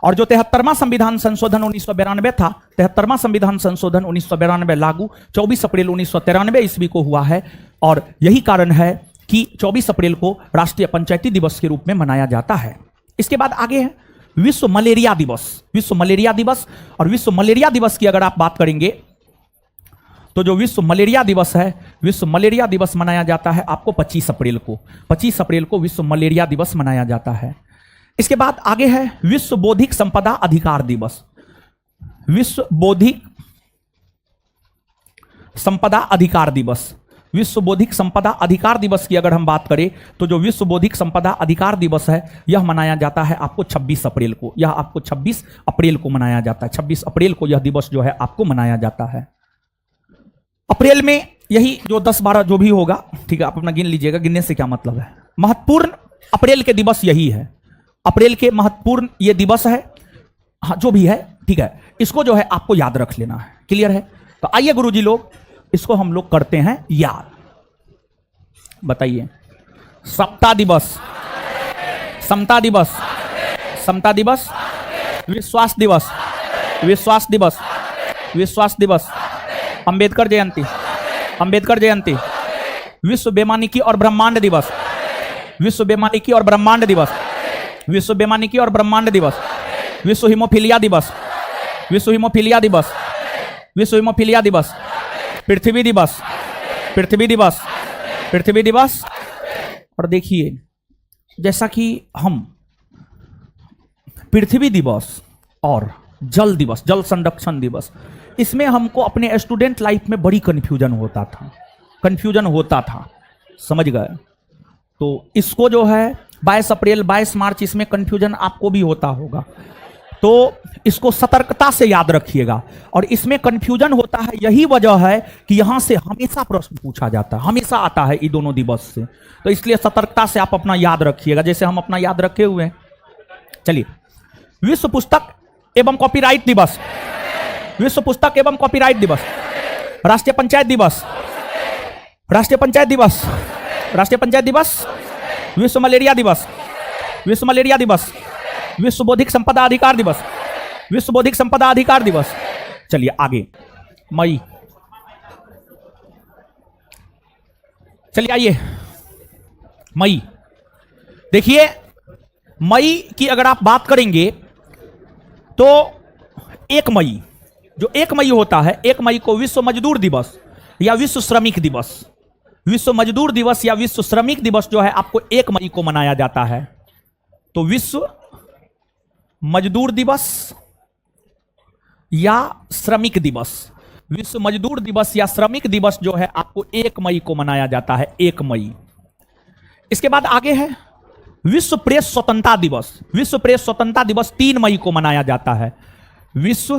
और जो 73वां संविधान संशोधन 1992 था, 73वां संविधान संशोधन 1992 लागू 24 अप्रैल 1993 ईस्वी को हुआ है। और यही कारण है कि 24 अप्रैल को राष्ट्रीय पंचायती दिवस के रूप में मनाया जाता है। इसके बाद आगे है विश्व मलेरिया दिवस। विश्व मलेरिया दिवस, और विश्व मलेरिया दिवस की अगर आप बात करेंगे तो जो विश्व मलेरिया दिवस है, विश्व मलेरिया दिवस मनाया जाता है आपको 25 अप्रैल को। 25 अप्रैल को विश्व मलेरिया दिवस मनाया जाता है। इसके बाद आगे है विश्व बौद्धिक संपदा अधिकार दिवस। विश्व बौद्धिक संपदा अधिकार दिवस। विश्व बौद्धिक संपदा अधिकार दिवस की अगर हम बात करें तो जो विश्व बौद्धिक संपदा अधिकार दिवस है यह मनाया जाता है आपको 26 अप्रैल को। यह आपको 26 अप्रैल को मनाया जाता है। 26 अप्रैल को यह दिवस जो है आपको मनाया जाता है। अप्रैल में यही जो 10-12 जो भी होगा, ठीक है, आप अपना गिन लीजिएगा। गिनने से क्या मतलब है, महत्वपूर्ण अप्रैल के दिवस यही है। अप्रैल के महत्वपूर्ण ये दिवस है, हाँ जो भी है, ठीक है, इसको जो है आपको याद रख लेना है। क्लियर है? तो आइए गुरुजी लोग इसको हम लोग करते हैं याद। बताइए, समता दिवस, समता दिवस, समता दिवस, विश्वास दिवस, विश्वास दिवस, विश्वास दिवस, अंबेडकर जयंती, अंबेडकर जयंती, विश्व बेमानिकी और ब्रह्मांड दिवस, विश्व बेमानिकी और ब्रह्मांड दिवस, विश्व बेमानिकी और ब्रह्मांड दिवस, विश्व हिमोफीलिया दिवस, विश्व हिमोफीलिया दिवस, विश्व हिमोफीलिया दिवस, पृथ्वी दिवस, पृथ्वी दिवस, पृथ्वी दिवस। और देखिए जैसा कि हम पृथ्वी दिवस और जल दिवस, जल संरक्षण दिवस, इसमें हमको अपने स्टूडेंट लाइफ में बड़ी कंफ्यूजन होता था, कंफ्यूजन होता था, समझ गए? तो इसको जो है 22 अप्रैल 22 मार्च इसमें कंफ्यूजन आपको भी होता होगा, तो इसको सतर्कता से याद रखिएगा। और इसमें कंफ्यूजन होता है, यही वजह है कि यहां से हमेशा प्रश्न पूछा जाता है, हमेशा आता है इन दोनों दिवस से। तो इसलिए सतर्कता से आप अपना याद रखिएगा, जैसे हम अपना याद रखे हुए हैं। चलिए, विश्व पुस्तक एवं कॉपीराइट दिवस, विश्व पुस्तक एवं कॉपीराइट दिवस, राष्ट्रीय पंचायत दिवस, राष्ट्रीय पंचायत दिवस, राष्ट्रीय पंचायत दिवस, विश्व मलेरिया दिवस, विश्व मलेरिया दिवस, विश्व बौद्धिक संपदा अधिकार दिवस, विश्व बौद्धिक संपदा अधिकार दिवस। चलिए आगे, मई, चलिए आइए मई। देखिए मई की अगर आप बात करेंगे तो 1 मई, जो 1 मई होता है, 1 मई को विश्व मजदूर दिवस या विश्व श्रमिक दिवस, विश्व मजदूर दिवस या विश्व श्रमिक दिवस जो है आपको 1 मई को मनाया जाता है। तो विश्व मजदूर दिवस या श्रमिक दिवस, विश्व मजदूर दिवस या श्रमिक दिवस जो है आपको 1 मई को मनाया जाता है, 1 मई। इसके बाद आगे है विश्व प्रेस स्वतंत्रता दिवस। विश्व प्रेस स्वतंत्रता दिवस 3 मई को मनाया जाता है। विश्व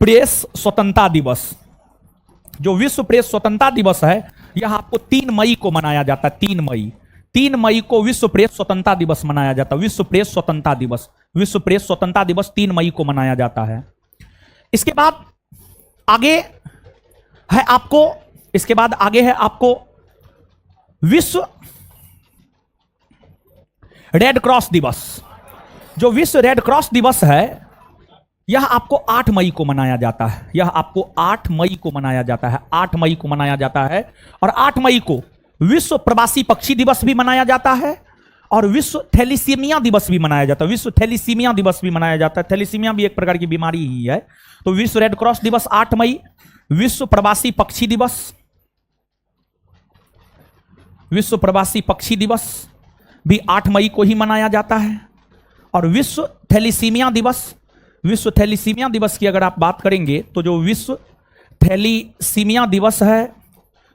प्रेस स्वतंत्रता दिवस, जो विश्व प्रेस स्वतंत्रता दिवस है यह आपको 3 मई को मनाया जाता है। 3 मई, 3 मई को विश्व प्रेस स्वतंत्रता दिवस मनाया जाता है। विश्व प्रेस स्वतंत्रता दिवस, विश्व प्रेस स्वतंत्रता दिवस 3 मई को मनाया जाता है। इसके बाद आगे है आपको, इसके बाद आगे है आपको विश्व रेड क्रॉस दिवस। जो विश्व रेड क्रॉस दिवस है यह आपको 8 मई को मनाया जाता है। यह आपको 8 मई को मनाया जाता है, 8 मई को मनाया जाता है। और 8 मई को विश्व प्रवासी पक्षी दिवस भी मनाया जाता है और विश्व थैलीसीमिया दिवस भी मनाया जाता है। विश्व थैलीसीमिया दिवस भी मनाया जाता है। थैलीसीमिया भी एक प्रकार की बीमारी ही है। तो विश्व रेड क्रॉस दिवस 8 मई, विश्व प्रवासी पक्षी दिवस, विश्व प्रवासी पक्षी दिवस भी 8 मई को ही मनाया जाता है। और विश्व थैलीसीमिया दिवस, विश्व थैलीसीमिया दिवस की अगर आप बात करेंगे तो जो विश्व थैलीसीमिया दिवस है,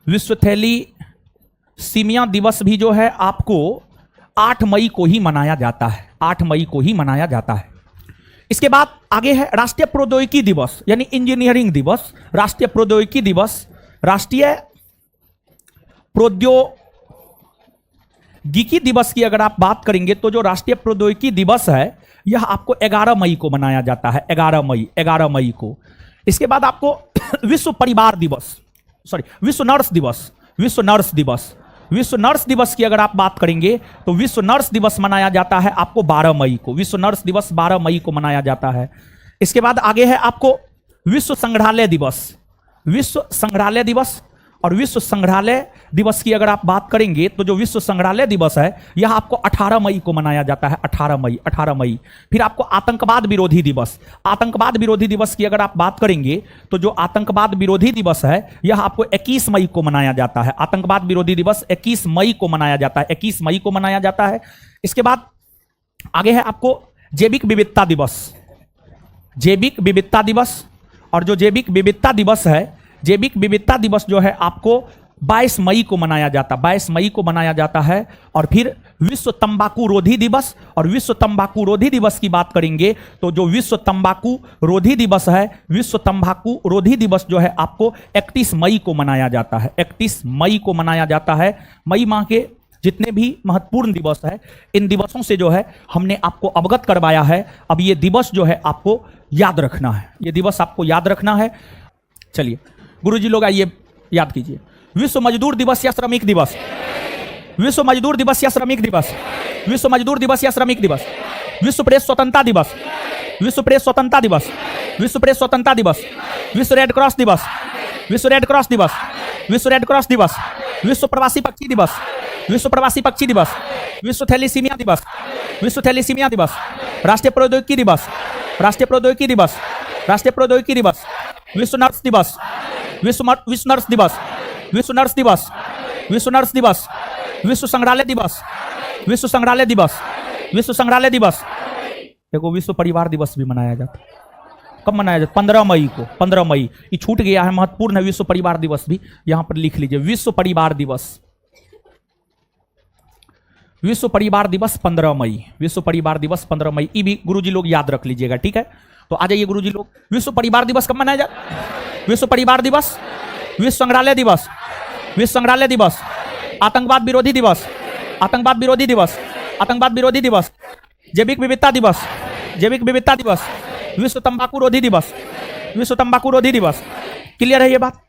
विश्व थैलीसीमिया दिवस भी जो है आपको 8 मई को ही मनाया जाता है। 8 मई को ही मनाया जाता है। इसके बाद आगे है राष्ट्रीय प्रौद्योगिकी दिवस यानी इंजीनियरिंग दिवस, राष्ट्रीय प्रौद्योगिकी दिवस, राष्ट्रीय प्रौद्योगिकी दिवस की अगर आप बात करेंगे तो जो राष्ट्रीय प्रौद्योगिकी दिवस है यह आपको 11 मई को मनाया जाता है। 11 मई को। इसके बाद आपको विश्व परिवार दिवस, सॉरी विश्व नर्स दिवस, विश्व नर्स दिवस, विश्व नर्स दिवस की अगर आप बात करेंगे तो विश्व नर्स दिवस मनाया जाता है आपको 12 मई को। विश्व नर्स दिवस 12 मई को मनाया जाता है। इसके बाद आगे है आपको विश्व संग्रहालय दिवस, विश्व संग्रहालय दिवस। और विश्व संग्रहालय दिवस की अगर आप बात करेंगे तो जो विश्व संग्रहालय दिवस है यह आपको 18 मई को मनाया जाता है। 18 मई। फिर आपको आतंकवाद विरोधी दिवस, आतंकवाद विरोधी दिवस की अगर आप बात करेंगे तो जो आतंकवाद विरोधी दिवस है यह आपको 21 मई को मनाया जाता है। आतंकवाद विरोधी दिवस 21 मई को मनाया जाता है। 21 मई को मनाया जाता है। इसके बाद आगे है आपको जैविक विविधता दिवस, जैविक विविधता दिवस। और जो जैविक विविधता दिवस है, जैविक विविधता दिवस जो है आपको 22 मई को मनाया जाता है। 22 मई को मनाया जाता है। और फिर विश्व तंबाकू रोधी दिवस, और विश्व तंबाकू रोधी दिवस की बात करेंगे तो जो विश्व तंबाकू रोधी दिवस है, विश्व तंबाकू रोधी दिवस जो है आपको 31 मई को मनाया जाता है। 31 मई को मनाया जाता है। मई माह के जितने भी महत्वपूर्ण दिवस है इन दिवसों से जो है हमने आपको अवगत करवाया है। अब ये दिवस जो है आपको याद रखना है, ये दिवस आपको याद रखना है। चलिए गुरुजी लोग आइए याद कीजिए। विश्व मजदूर दिवस या श्रमिक दिवस, विश्व मजदूर दिवस या श्रमिक दिवस, विश्व मजदूर दिवस या श्रमिक दिवस, विश्व प्रेस स्वतंत्रता दिवस, विश्व प्रेस स्वतंत्रता दिवस, विश्व प्रेस स्वतंत्रता दिवस, विश्व रेड क्रॉस दिवस, विश्व रेड क्रॉस दिवस, विश्व रेड क्रॉस दिवस, विश्व प्रवासी पक्षी दिवस, विश्व प्रवासी पक्षी दिवस, विश्व थैलीसीमिया दिवस, विश्व थैलीसीमिया दिवस, राष्ट्रीय प्रौद्योगिकी दिवस, राष्ट्रीय प्रौद्योगिकी दिवस, राष्ट्रीय प्रौद्योगिकी दिवस, विश्व नर्स दिवस, विश्व नर्स दिवस, विश्व नर्स दिवस, विश्व नर्स दिवस, विश्व संग्रहालय दिवस, विश्व संग्रहालय दिवस, विश्व संग्रहालय दिवस। देखो विश्व परिवार दिवस भी मनाया जाता है। कब मनाया जाता? 15 मई को। 15 मई ये छूट गया है, महत्वपूर्ण है। विश्व परिवार दिवस भी यहां पर लिख लीजिए। विश्व परिवार दिवस, विश्व परिवार दिवस 15 मई, विश्व परिवार दिवस 15 मई। ये भी गुरुजी लोग याद रख लीजिएगा, ठीक है। तो आ जाइए गुरुजी लोग, विश्व परिवार दिवस कब मनाया जाता? विश्व परिवार दिवस, विश्व संग्रहालय दिवस, विश्व संग्रहालय दिवस, आतंकवाद विरोधी दिवस, आतंकवाद विरोधी दिवस, आतंकवाद विरोधी दिवस, जैविक विविधता दिवस, जैविक विविधता दिवस, विश्व तंबाकू रोधी दिवस, विश्व तंबाकू रोधी दिवस। क्लियर है ये बात?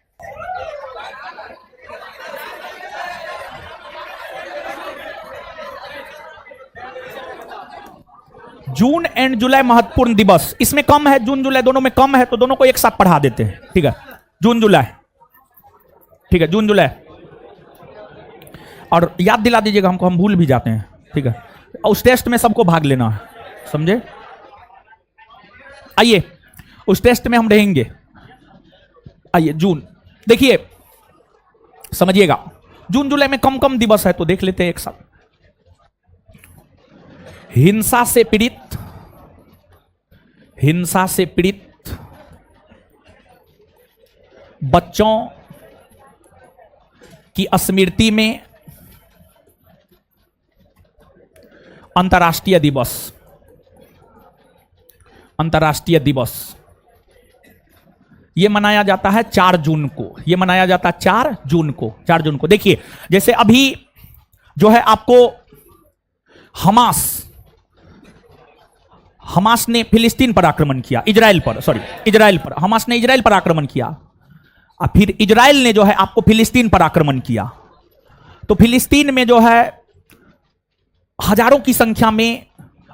जून एंड जुलाई महत्वपूर्ण दिवस, इसमें कम है, जून जुलाई दोनों में कम है, तो दोनों को एक साथ पढ़ा देते हैं, ठीक है। जून जुलाई, ठीक है, जून जुलाई। और याद दिला दीजिएगा हमको, हम भूल भी जाते हैं, ठीक है। उस टेस्ट में सबको भाग लेना है, समझे? आइए उस टेस्ट में हम रहेंगे। आइए जून, देखिए समझिएगा, जून जुलाई में कम कम दिवस है तो देख लेते हैं एक साथ। हिंसा से पीड़ित, हिंसा से पीड़ित बच्चों की स्मृति में अंतर्राष्ट्रीय दिवस, अंतर्राष्ट्रीय दिवस यह मनाया जाता है 4 जून को। यह मनाया जाता है 4 जून को, 4 जून को। देखिए जैसे अभी जो है आपको हमास ने फिलिस्तीन पर आक्रमण किया, इजराइल पर, सॉरी इजराइल पर, हमास ने इजराइल पर आक्रमण किया, और फिर इजराइल ने जो है आपको फिलिस्तीन पर आक्रमण किया। तो फिलिस्तीन में जो है हजारों की संख्या में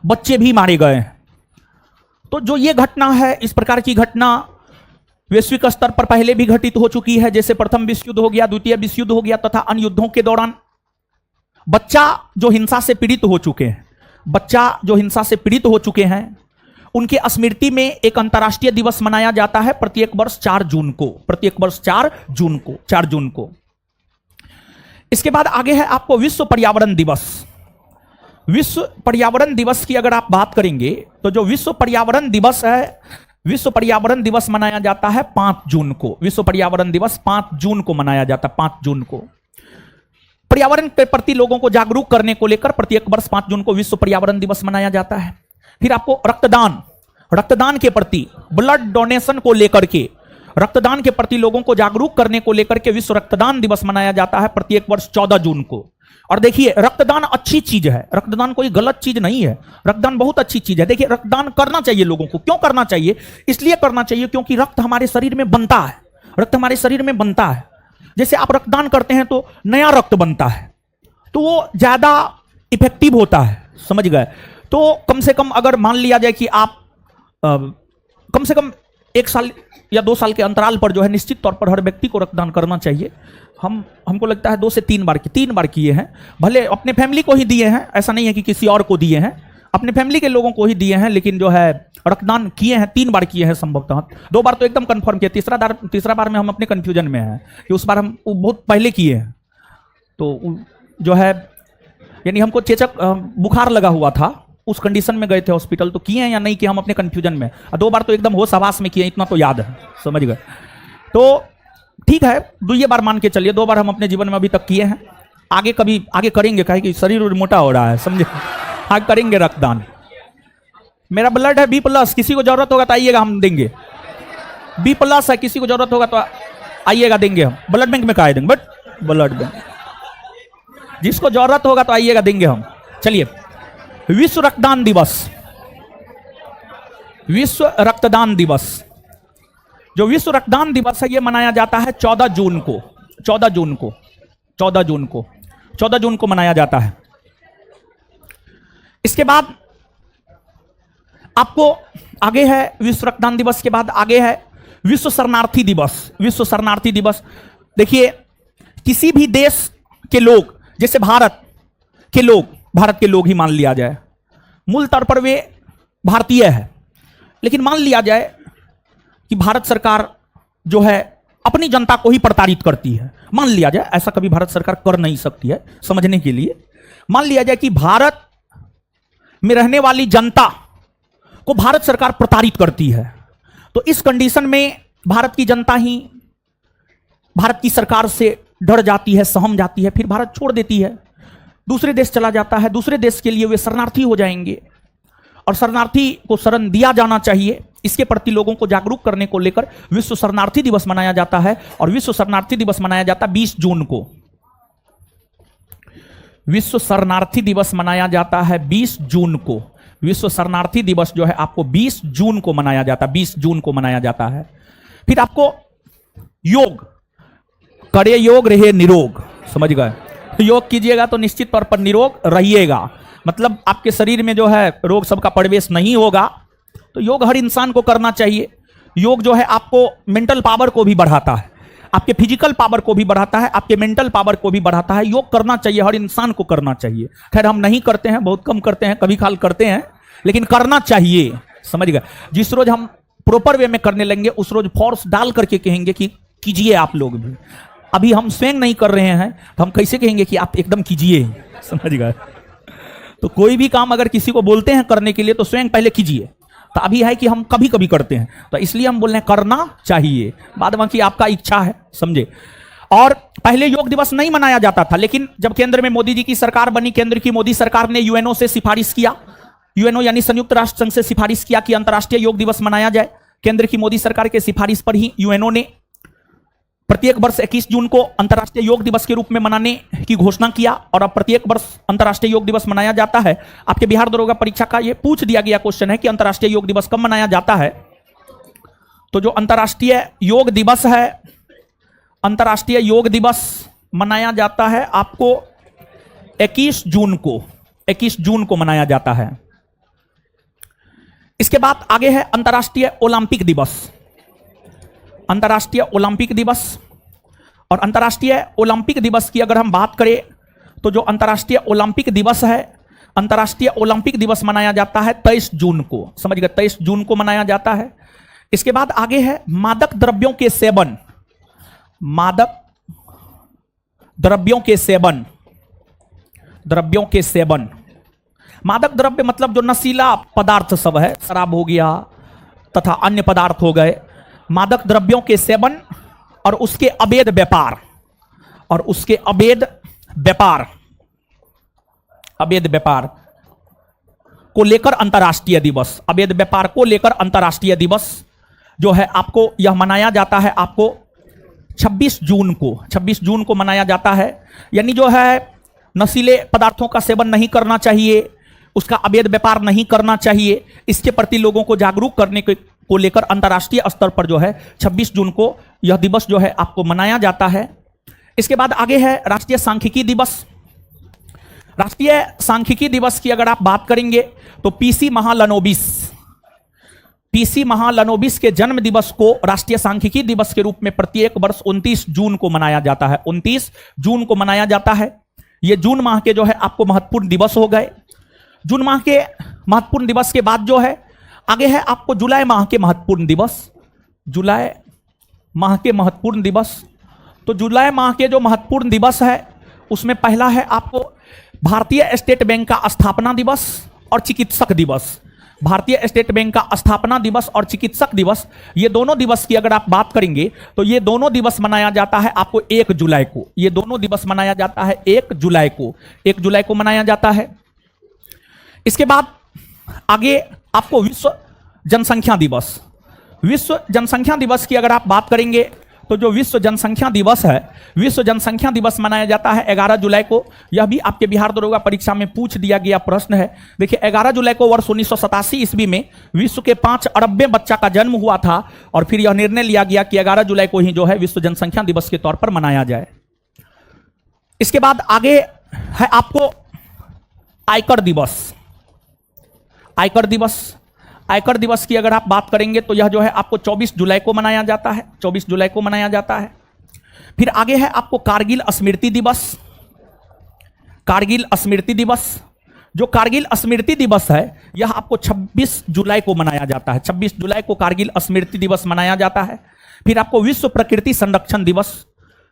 बच्चे भी मारे गए। तो जो ये घटना है, इस प्रकार की घटना वैश्विक स्तर पर पहले भी घटित हो चुकी है, जैसे प्रथम विश्व युद्ध हो गया, द्वितीय विश्व युद्ध हो गया, तथा अन्य युद्धों के दौरान बच्चा जो हिंसा से पीड़ित हो चुके हैं, बच्चा जो हिंसा से पीड़ित हो चुके हैं, उनके स्मृति में एक अंतर्राष्ट्रीय दिवस मनाया जाता है प्रत्येक वर्ष 4 जून को, प्रत्येक वर्ष 4 जून को। इसके बाद आगे है आपको विश्व पर्यावरण दिवस। विश्व पर्यावरण दिवस की अगर आप बात करेंगे तो जो विश्व पर्यावरण दिवस है, विश्व पर्यावरण दिवस मनाया जाता है 5 जून को। विश्व पर्यावरण दिवस 5 जून को मनाया जाता है, 5 जून को। पर्यावरण के प्रति लोगों को जागरूक करने को लेकर प्रत्येक वर्ष 5 जून को विश्व पर्यावरण दिवस मनाया जाता है। फिर आपको रक्तदान, रक्तदान के प्रति, ब्लड डोनेशन को लेकर के, रक्तदान के प्रति लोगों को जागरूक करने को लेकर के विश्व रक्तदान दिवस मनाया जाता है प्रत्येक वर्ष 14 जून को। और देखिए, रक्तदान अच्छी चीज है, रक्तदान कोई गलत चीज नहीं है, रक्तदान बहुत अच्छी चीज है। देखिए, रक्तदान करना चाहिए लोगों को। क्यों करना चाहिए? इसलिए करना चाहिए क्योंकि रक्त हमारे शरीर में बनता है, रक्त हमारे शरीर में बनता है। जैसे आप रक्तदान करते हैं तो नया रक्त बनता है, तो वो ज्यादा इफेक्टिव होता है, समझ गए। तो कम से कम अगर मान लिया जाए कि आप कम से कम 1 साल या 2 साल के अंतराल पर जो है निश्चित तौर पर हर व्यक्ति को रक्तदान करना चाहिए। हमको लगता है 2 से 3 बार 3 बार किए हैं, भले अपने फैमिली को ही दिए हैं, ऐसा नहीं है कि किसी और को दिए हैं, अपने फैमिली के लोगों को ही दिए हैं, लेकिन जो है रक्तदान किए हैं 3 बार किए हैं संभवतः। 2 बार तो एकदम कंफर्म किया, तीसरा बार में हम अपने कंफ्यूजन में हैं कि उस बार हम बहुत पहले किए हैं, तो जो है यानी हमको चेचक बुखार लगा हुआ था, उस कंडीशन में गए थे हॉस्पिटल, तो किए हैं या नहीं किए हम अपने कंफ्यूजन में। 2 बार तो एकदम होश हवास में किए, इतना तो याद है, समझ गए। तो ठीक है, 2 बार मान के चलिए, 2 बार हम अपने जीवन में अभी तक किए हैं। आगे कभी आगे करेंगे, कहे कि शरीर मोटा हो रहा है, समझे, आगे करेंगे रक्तदान। मेरा ब्लड है B+, किसी को जरूरत होगा तो आइएगा, हम देंगे। B+ है, किसी को जरूरत होगा तो आइएगा, देंगे हम। ब्लड बैंक में कहा देंगे, बट ब्लड बैंक जिसको जरूरत होगा तो आइएगा, देंगे हम। चलिए, विश्व रक्तदान दिवस, विश्व रक्तदान दिवस, जो विश्व रक्तदान दिवस है, यह मनाया जाता है 14 जून को, 14 जून को, 14 जून को, 14 जून को मनाया जाता है। इसके बाद आपको आगे है विश्व रक्तदान दिवस के बाद आगे है विश्व शरणार्थी दिवस। विश्व शरणार्थी दिवस, देखिए, किसी भी देश के लोग, जैसे भारत के लोग ही मान लिया जाए, मूल तौर पर वे भारतीय है, लेकिन मान लिया जाए कि भारत सरकार जो है अपनी जनता को ही प्रताड़ित करती है। मान लिया जाए, ऐसा कभी भारत सरकार कर नहीं सकती है, समझने के लिए मान लिया जाए कि भारत में रहने वाली जनता को भारत सरकार प्रताड़ित करती है, तो इस कंडीशन में भारत की जनता ही भारत की सरकार से डर जाती है, सहम जाती है, फिर भारत छोड़ देती है, दूसरे देश चला जाता है। दूसरे देश के लिए वे शरणार्थी हो जाएंगे, और शरणार्थी को शरण दिया जाना चाहिए। इसके प्रति लोगों को जागरूक करने को लेकर विश्व शरणार्थी दिवस मनाया जाता है, और विश्व शरणार्थी दिवस मनाया जाता है 20 जून को। विश्व शरणार्थी दिवस मनाया जाता है 20 जून को। विश्व शरणार्थी दिवस जो है आपको 20 जून को मनाया जाता है, 20 जून को मनाया जाता है। फिर आपको योग, करे योग रहे निरोग, समझ गए। योग कीजिएगा तो निश्चित तौर पर निरोग रहिएगा, मतलब आपके शरीर में जो है रोग सबका प्रवेश नहीं होगा। तो योग हर इंसान को करना चाहिए। योग जो है आपको मेंटल पावर को भी बढ़ाता है, आपके फिजिकल पावर को भी बढ़ाता है, आपके मेंटल पावर को भी बढ़ाता है। योग करना चाहिए, हर इंसान को करना चाहिए। खैर हम नहीं करते हैं, बहुत कम करते हैं, कभी खाल करते हैं, लेकिन करना चाहिए, समझ गए। जिस रोज हम प्रॉपर वे में करने लेंगे उस रोज फोर्स डाल करके कहेंगे कि कीजिए आप लोग भी। अभी हम स्वयं नहीं कर रहे हैं तो हम कैसे कहेंगे कि आप एकदम कीजिए, समझ गए। तो कोई भी काम अगर किसी को बोलते हैं करने के लिए तो स्वयं पहले कीजिए। तो अभी है कि हम कभी कभी करते हैं, तो इसलिए हम बोल रहे हैं करना चाहिए, बाद बाकी आपका इच्छा है, समझे। और पहले योग दिवस नहीं मनाया जाता था, लेकिन जब केंद्र में मोदी जी की सरकार बनी, केंद्र की मोदी सरकार ने यूएनओ से सिफारिश किया, यूएनओ यानी संयुक्त राष्ट्र संघ से सिफारिश किया कि अंतर्राष्ट्रीय योग दिवस मनाया जाए। केंद्र की मोदी सरकार के सिफारिश पर ही यूएनओ ने प्रत्येक वर्ष 21 जून को अंतर्राष्ट्रीय योग दिवस के रूप में मनाने की घोषणा किया, और अब प्रत्येक वर्ष अंतर्राष्ट्रीय योग दिवस मनाया जाता है। आपके बिहार दरोगा परीक्षा का यह पूछ दिया गया क्वेश्चन है कि अंतर्राष्ट्रीय योग दिवस कब मनाया जाता है। तो जो अंतर्राष्ट्रीय योग दिवस है, अंतर्राष्ट्रीय योग दिवस मनाया जाता है आपको 21 जून को, 21 जून को मनाया जाता है। इसके बाद आगे है अंतर्राष्ट्रीय ओलंपिक दिवस। अंतर्राष्ट्रीय ओलंपिक दिवस, और अंतर्राष्ट्रीय ओलंपिक दिवस की अगर हम बात करें तो जो अंतर्राष्ट्रीय ओलंपिक दिवस है, अंतर्राष्ट्रीय ओलंपिक दिवस मनाया जाता है 23 जून को, समझ गए, 23 जून को मनाया जाता है। इसके बाद आगे है मादक द्रव्यों के सेवन, मादक द्रव्यों के सेवन, द्रव्यों के सेवन, मादक द्रव्य मतलब जो नशीला पदार्थ सब है, शराब हो गया तथा अन्य पदार्थ हो गए, मादक द्रव्यों के सेवन और उसके अवैध व्यापार, और उसके अवैध व्यापार, अवैध व्यापार को लेकर अंतर्राष्ट्रीय दिवस, अवैध व्यापार को लेकर अंतर्राष्ट्रीय दिवस जो है आपको यह मनाया जाता है आपको 26 जून को, 26 जून को मनाया जाता है। यानी जो है नशीले पदार्थों का सेवन नहीं करना चाहिए, उसका अवैध व्यापार नहीं करना चाहिए, इसके प्रति लोगों को जागरूक करने को लेकर अंतर्राष्ट्रीय स्तर पर जो है 26 जून को यह दिवस जो है आपको मनाया जाता है। इसके बाद आगे है राष्ट्रीय सांख्यिकी दिवस। राष्ट्रीय सांख्यिकी दिवस की अगर आप बात करेंगे तो पीसी महालनोबिस, पीसी महालनोबिस के जन्म दिवस को राष्ट्रीय सांख्यिकी दिवस के रूप में प्रत्येक वर्ष 29 जून को मनाया जाता है, 29 जून को मनाया जाता है। ये जून माह के जो है आपको महत्वपूर्ण दिवस हो गए। जून माह के महत्वपूर्ण दिवस के बाद जो है आगे है आपको जुलाई माह के महत्वपूर्ण दिवस, जुलाई माह के महत्वपूर्ण दिवस। तो जुलाई माह के जो महत्वपूर्ण दिवस है उसमें पहला है आपको भारतीय स्टेट बैंक का स्थापना दिवस और चिकित्सक दिवस। भारतीय स्टेट बैंक का स्थापना दिवस और चिकित्सक दिवस, ये दोनों दिवस की अगर आप बात करेंगे तो ये दोनों दिवस मनाया जाता है आपको 1 जुलाई को, ये दोनों दिवस मनाया जाता है 1 जुलाई को, 1 जुलाई को मनाया जाता है। इसके बाद आगे आपको विश्व जनसंख्या दिवस, विश्व जनसंख्या दिवस की अगर आप बात करेंगे तो जो विश्व जनसंख्या दिवस है, विश्व जनसंख्या दिवस मनाया जाता है 11 जुलाई को। यह भी आपके बिहार दरोगा परीक्षा में पूछ दिया गया प्रश्न है। देखिए 11 जुलाई को वर्ष 1987 ईस्वी में विश्व के 5 अरबवें बच्चा का जन्म हुआ था और फिर यह निर्णय लिया गया कि 11 जुलाई को ही जो है विश्व जनसंख्या दिवस के तौर पर मनाया जाए। इसके बाद आगे है आपको आयकर दिवस, आयकर दिवस। आयकर दिवस की अगर आप बात करेंगे तो यह जो है आपको 24 जुलाई को मनाया जाता है, 24 जुलाई को मनाया जाता है। फिर आगे है आपको कारगिल स्मृति दिवस, कारगिल स्मृति दिवस। जो कारगिल स्मृति दिवस है यह आपको 26 जुलाई को मनाया जाता है, 26 जुलाई को कारगिल स्मृति दिवस मनाया जाता है। फिर आपको विश्व प्रकृति संरक्षण दिवस,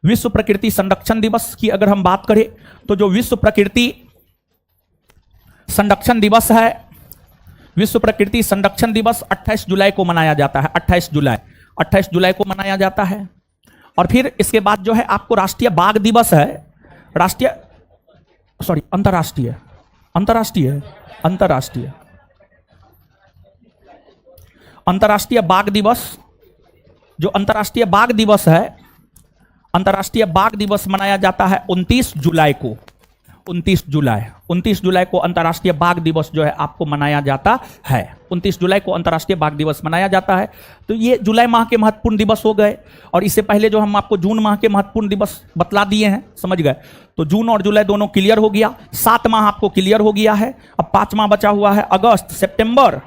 विश्व प्रकृति संरक्षण दिवस की अगर हम बात करें तो जो विश्व प्रकृति संरक्षण दिवस है, विश्व प्रकृति संरक्षण दिवस 28 जुलाई को मनाया जाता है, 28 जुलाई को मनाया जाता है। और फिर इसके बाद जो है आपको राष्ट्रीय बाघ दिवस है, राष्ट्रीय सॉरी अंतर्राष्ट्रीय अंतर्राष्ट्रीय अंतर्राष्ट्रीय अंतर्राष्ट्रीय बाघ दिवस। जो अंतर्राष्ट्रीय बाघ दिवस है, अंतर्राष्ट्रीय बाघ दिवस मनाया जाता है 29 जुलाई को, 29 जुलाई को अंतर्राष्ट्रीय बाघ दिवस जो है आपको मनाया जाता है, 29 जुलाई को अंतर्राष्ट्रीय बाघ दिवस मनाया जाता है। तो ये जुलाई माह के महत्वपूर्ण दिवस हो गए और इससे पहले जो हम आपको जून माह के महत्वपूर्ण दिवस बतला दिए हैं, समझ गए। तो जून और जुलाई दोनों क्लियर हो गया, 7 माह आपको क्लियर हो गया है। अब 5 माह बचा हुआ है, अगस्त, सितंबर,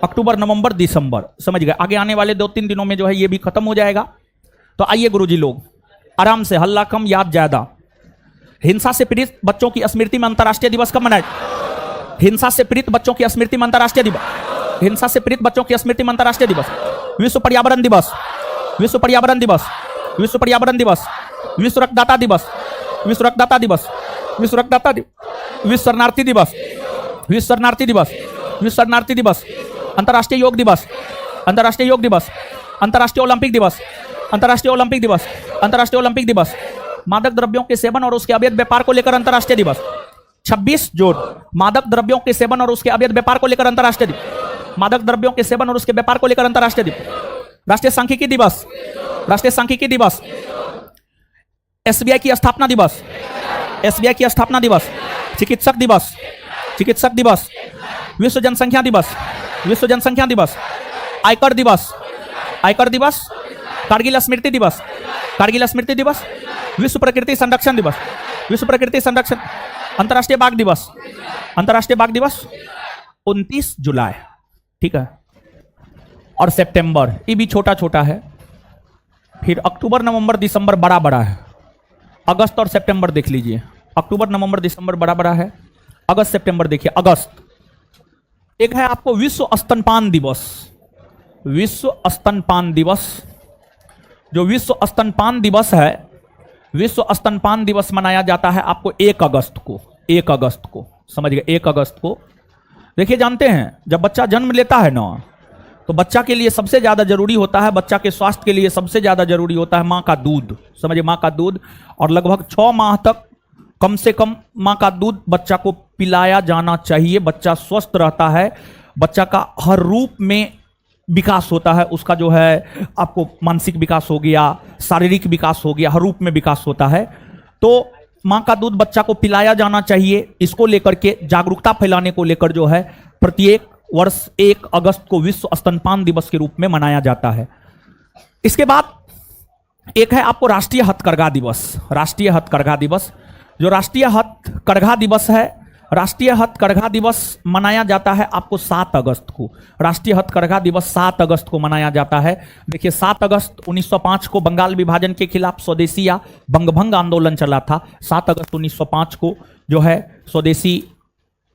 अक्टूबर, नवंबर, दिसंबर, समझ गए। आगे आने वाले 2-3 दिनों में जो है ये भी खत्म हो जाएगा। तो आइए गुरुजी लोग आराम से, हल्ला कम याद ज्यादा। हिंसा से पीड़ित बच्चों की स्मृति में अंतर्राष्ट्रीय दिवस कब मनाया? हिंसा से पीड़ित बच्चों की स्मृति में अंतर्राष्ट्रीय दिवस, हिंसा से पीड़ित बच्चों की स्मृति में अंतर्राष्ट्रीय दिवस, विश्व पर्यावरण दिवस, विश्व पर्यावरण दिवस, विश्व पर्यावरण दिवस, विश्व रक्तदाता दिवस, विश्व रक्तदाता दिवस, विश्व रक्तदाता दिवस, विश्व शरणार्थी दिवस, विश्व शरणार्थी दिवस, विश्व शरणार्थी दिवस, अंतर्राष्ट्रीय योग दिवस, अंतर्राष्ट्रीय योग दिवस, अंतर्राष्ट्रीय ओलंपिक दिवस, अंतर्राष्ट्रीय ओलंपिक दिवस, अंतर्राष्ट्रीय ओलंपिक दिवस, मादक द्रव्यों के सेवन और उसके अवैध व्यापार को लेकर अंतर्राष्ट्रीय दिवस 26 जून, मादक द्रव्यों के सेवन और उसके अवैध व्यापार को लेकर अंतर्राष्ट्रीय दिवस, मादक द्रव्यों के सेवन और उसके व्यापार को लेकर अंतर्राष्ट्रीय दिवस, राष्ट्रीय सांख्यिकी दिवस, राष्ट्रीय सांख्यिकी दिवस, एसबीआई की स्थापना दिवस, एसबीआई की स्थापना दिवस, चिकित्सक दिवस, चिकित्सक दिवस, विश्व जनसंख्या दिवस, विश्व जनसंख्या दिवस, आयकर दिवस, आयकर दिवस, कारगिल स्मृति दिवस, कारगिल स्मृति दिवस, विश्व प्रकृति संरक्षण दिवस, विश्व प्रकृति संरक्षण, अंतर्राष्ट्रीय बाघ दिवस, अंतर्राष्ट्रीय बाघ दिवस 29 जुलाई, ठीक है। और सितंबर ये भी छोटा छोटा है। फिर अक्टूबर, नवंबर, दिसंबर बड़ा बड़ा है। अगस्त और सितंबर देख लीजिए, अक्टूबर नवंबर दिसंबर बड़ा बड़ा है। अगस्त सितंबर देखिए, अगस्त एक है आपको विश्व स्तनपान दिवस। विश्व स्तनपान दिवस, जो विश्व स्तनपान दिवस है, विश्व स्तनपान दिवस मनाया जाता है आपको 1 अगस्त को। 1 अगस्त को समझ गए, 1 अगस्त को। देखिए जानते हैं जब बच्चा जन्म लेता है ना, तो बच्चा के लिए सबसे ज्यादा जरूरी होता है, बच्चा के स्वास्थ्य के लिए सबसे ज्यादा जरूरी होता है माँ का दूध। समझिए, माँ का दूध। और लगभग 6 माह तक कम से कम माँ का दूध बच्चा को पिलाया जाना चाहिए। बच्चा स्वस्थ रहता है, बच्चा का हर रूप में विकास होता है। उसका जो है आपको मानसिक विकास हो गया, शारीरिक विकास हो गया, हर रूप में विकास होता है। तो माँ का दूध बच्चा को पिलाया जाना चाहिए। इसको लेकर के जागरूकता फैलाने को लेकर जो है प्रत्येक वर्ष 1 अगस्त को विश्व स्तनपान दिवस के रूप में मनाया जाता है। इसके बाद एक है आपको राष्ट्रीय हथकरघा दिवस। राष्ट्रीय हथकरघा दिवस, जो राष्ट्रीय हथकरघा दिवस है, राष्ट्रीय हथकरघा दिवस मनाया जाता है आपको 7 अगस्त को। राष्ट्रीय हथकरघा दिवस 7 अगस्त को मनाया जाता है। देखिए 7 अगस्त 1905 को बंगाल विभाजन के खिलाफ स्वदेशी या बंगभंग आंदोलन चला था। 7 अगस्त 1905 को जो है स्वदेशी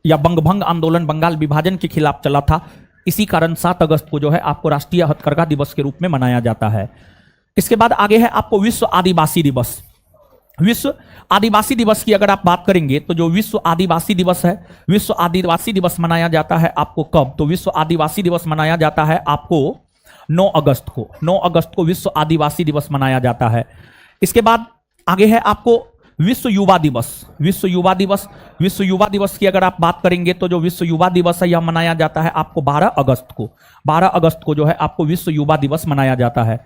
या बंगभंग आंदोलन बंगाल विभाजन के खिलाफ चला था। इसी कारण 7 अगस्त को जो है आपको राष्ट्रीय हथकरघा दिवस के रूप में मनाया जाता है। इसके बाद आगे है आपको विश्व आदिवासी दिवस। विश्व आदिवासी दिवस की अगर आप बात करेंगे तो जो विश्व आदिवासी दिवस है, विश्व आदिवासी दिवस मनाया जाता है आपको कब? तो विश्व आदिवासी दिवस मनाया जाता है आपको 9 अगस्त को। 9 अगस्त को विश्व आदिवासी दिवस मनाया जाता है। इसके बाद आगे है आपको विश्व युवा दिवस। विश्व युवा दिवस, विश्व युवा दिवस की अगर आप बात करेंगे तो जो विश्व युवा दिवस है यह मनाया जाता है आपको 12 अगस्त को। 12 अगस्त को जो है आपको विश्व युवा दिवस मनाया जाता है।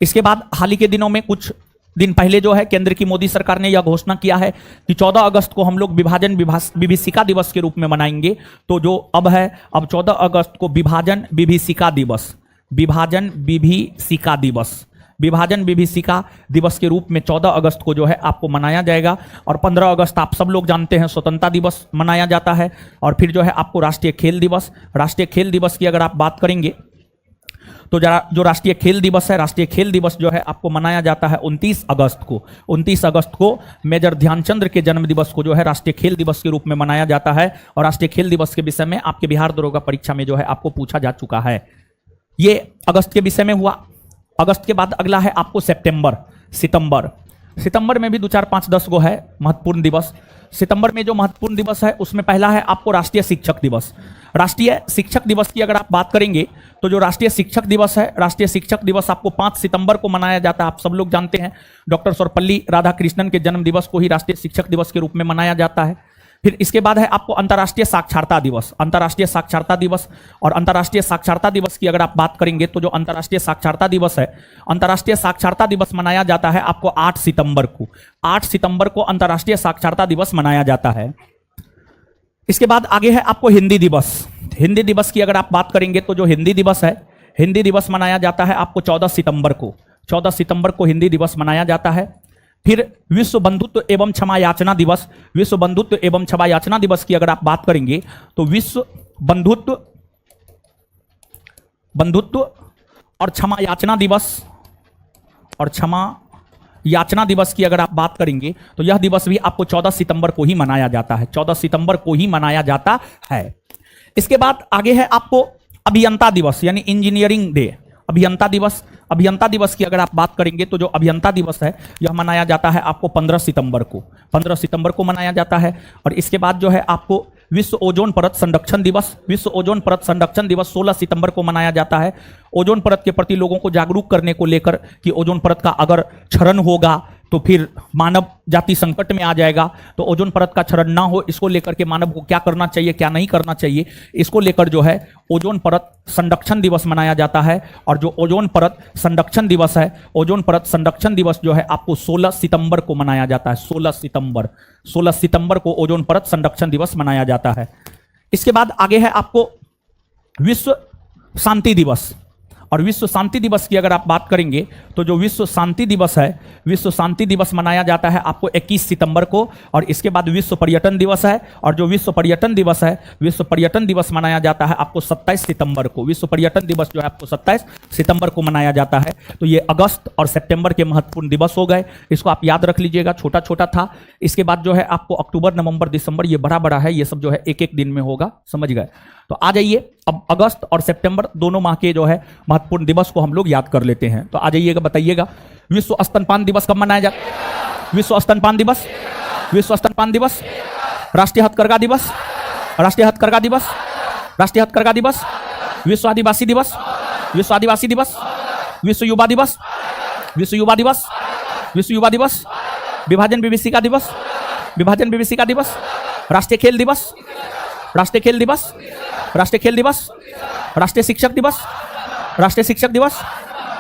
इसके बाद हाल ही के दिनों में कुछ दिन पहले जो है केंद्र की मोदी सरकार ने यह घोषणा किया है कि 14 अगस्त को हम लोग विभाजन विभीषिका दिवस के रूप में मनाएंगे। तो जो अब है, अब 14 अगस्त को विभाजन विभीषिका दिवस, विभाजन विभीषिका दिवस, विभाजन विभीषिका दिवस के रूप में 14 अगस्त को जो है आपको मनाया जाएगा। और 15 अगस्त आप सब लोग जानते हैं स्वतंत्रता दिवस मनाया जाता है। और फिर जो है आपको राष्ट्रीय खेल दिवस, राष्ट्रीय खेल दिवस की अगर आप बात करेंगे तो जो राष्ट्रीय खेल दिवस है, राष्ट्रीय खेल दिवस जो है आपको मनाया जाता है 29 अगस्त को। 29 अगस्त को मेजर ध्यानचंद्र के जन्म दिवस को जो है राष्ट्रीय खेल दिवस के रूप में मनाया जाता है। और राष्ट्रीय खेल दिवस के विषय में आपके बिहार दरोगा परीक्षा में जो है आपको पूछा जा चुका है। ये अगस्त के विषय में हुआ। अगस्त के बाद अगला है आपको सितंबर। सितंबर, सितंबर में भी 2, 4, 5, 10 गो है महत्वपूर्ण दिवस। सितंबर में जो महत्वपूर्ण दिवस है उसमें पहला है आपको राष्ट्रीय शिक्षक दिवस। राष्ट्रीय शिक्षक दिवस की अगर आप बात करेंगे तो जो राष्ट्रीय शिक्षक दिवस है, राष्ट्रीय शिक्षक दिवस आपको 5 सितंबर को मनाया जाता है। आप सब लोग जानते हैं डॉक्टर सर्वपल्ली राधाकृष्णन के जन्म दिवस को ही राष्ट्रीय शिक्षक दिवस के रूप में मनाया जाता है। फिर इसके बाद है आपको अंतर्राष्ट्रीय साक्षरता दिवस। अंतर्राष्ट्रीय साक्षरता दिवस, और अंतर्राष्ट्रीय साक्षरता दिवस की अगर आप बात करेंगे तो जो अंतर्राष्ट्रीय साक्षरता दिवस है, अंतर्राष्ट्रीय साक्षरता दिवस मनाया जाता है आपको 8 सितंबर को। 8 सितंबर को अंतर्राष्ट्रीय साक्षरता दिवस मनाया जाता है। इसके बाद आगे है आपको हिंदी दिवस। हिंदी दिवस की अगर आप बात करेंगे तो जो हिंदी दिवस है, हिंदी दिवस मनाया जाता है आपको 14 सितंबर को। 14 सितंबर को हिंदी दिवस मनाया जाता है। फिर विश्व बंधुत्व एवं क्षमा याचना दिवस। विश्व बंधुत्व एवं क्षमा याचना दिवस की अगर आप बात करेंगे तो विश्व बंधुत्व और क्षमा याचना दिवस, और क्षमा याचना दिवस की अगर आप बात करेंगे तो यह दिवस भी आपको 14 सितंबर को ही मनाया जाता है। 14 सितंबर को ही मनाया जाता है। इसके बाद आगे है आपको अभियंता दिवस यानी इंजीनियरिंग डे। अभियंता दिवस, अभियंता दिवस की अगर आप बात करेंगे तो जो अभियंता दिवस है यह मनाया जाता है आपको 15 सितंबर को। 15 सितंबर को मनाया जाता है। और इसके बाद जो है आपको विश्व ओजोन परत संरक्षण दिवस। विश्व ओजोन परत संरक्षण दिवस 16 सितंबर को मनाया जाता है। ओजोन परत के प्रति लोगों को जागरूक करने को लेकर कि ओजोन परत का अगर क्षरण होगा तो फिर मानव जाति संकट में आ जाएगा। तो ओजोन परत का क्षरण ना हो, इसको लेकर के मानव को क्या करना चाहिए, क्या नहीं करना चाहिए, इसको लेकर जो है ओजोन परत संरक्षण दिवस मनाया जाता है। और जो ओजोन परत संरक्षण दिवस है, ओजोन परत संरक्षण दिवस जो है आपको 16 सितंबर को मनाया जाता है। 16 सितंबर को ओजोन परत संरक्षण दिवस मनाया जाता है। इसके बाद आगे है आपको विश्व शांति दिवस। और विश्व शांति दिवस की अगर आप बात करेंगे तो जो विश्व शांति दिवस है, विश्व शांति दिवस मनाया जाता है आपको 21 सितंबर को। और इसके बाद विश्व पर्यटन दिवस है, और जो विश्व पर्यटन दिवस है, विश्व पर्यटन दिवस मनाया जाता है आपको 27 सितंबर को। विश्व पर्यटन दिवस जो है आपको 27 सितंबर को मनाया जाता है। तो ये अगस्त और सितंबर के महत्वपूर्ण दिवस हो गए, इसको आप याद रख लीजिएगा, छोटा छोटा था। इसके बाद जो है आपको अक्टूबर, नवंबर, दिसंबर, ये बड़ा बड़ा है, ये सब जो है एक एक दिन में होगा, समझ गए। तो आ जाइए, अब अगस्त और सितंबर दोनों माह के जो है महत्वपूर्ण दिवस को हम लोग याद कर लेते हैं। तो आ जाइएगा, बताइएगा विश्व स्तनपान दिवस कब मनाया जाता है? विश्व स्तनपान दिवस, विश्व स्तनपान दिवस, राष्ट्रीय हथकरघा दिवस, राष्ट्रीय हथकरघा दिवस, राष्ट्रीय हथकरघा दिवस, विश्व आदिवासी दिवस, विश्व आदिवासी दिवस, विश्व युवा दिवस, विश्व युवा दिवस, विश्व युवा दिवस, विभाजन विभीषिका दिवस, विभाजन विभीषिका दिवस, राष्ट्रीय खेल दिवस, राष्ट्रीय खेल दिवस, राष्ट्रीय खेल दिवस, राष्ट्रीय शिक्षक दिवस, राष्ट्रीय शिक्षक दिवस,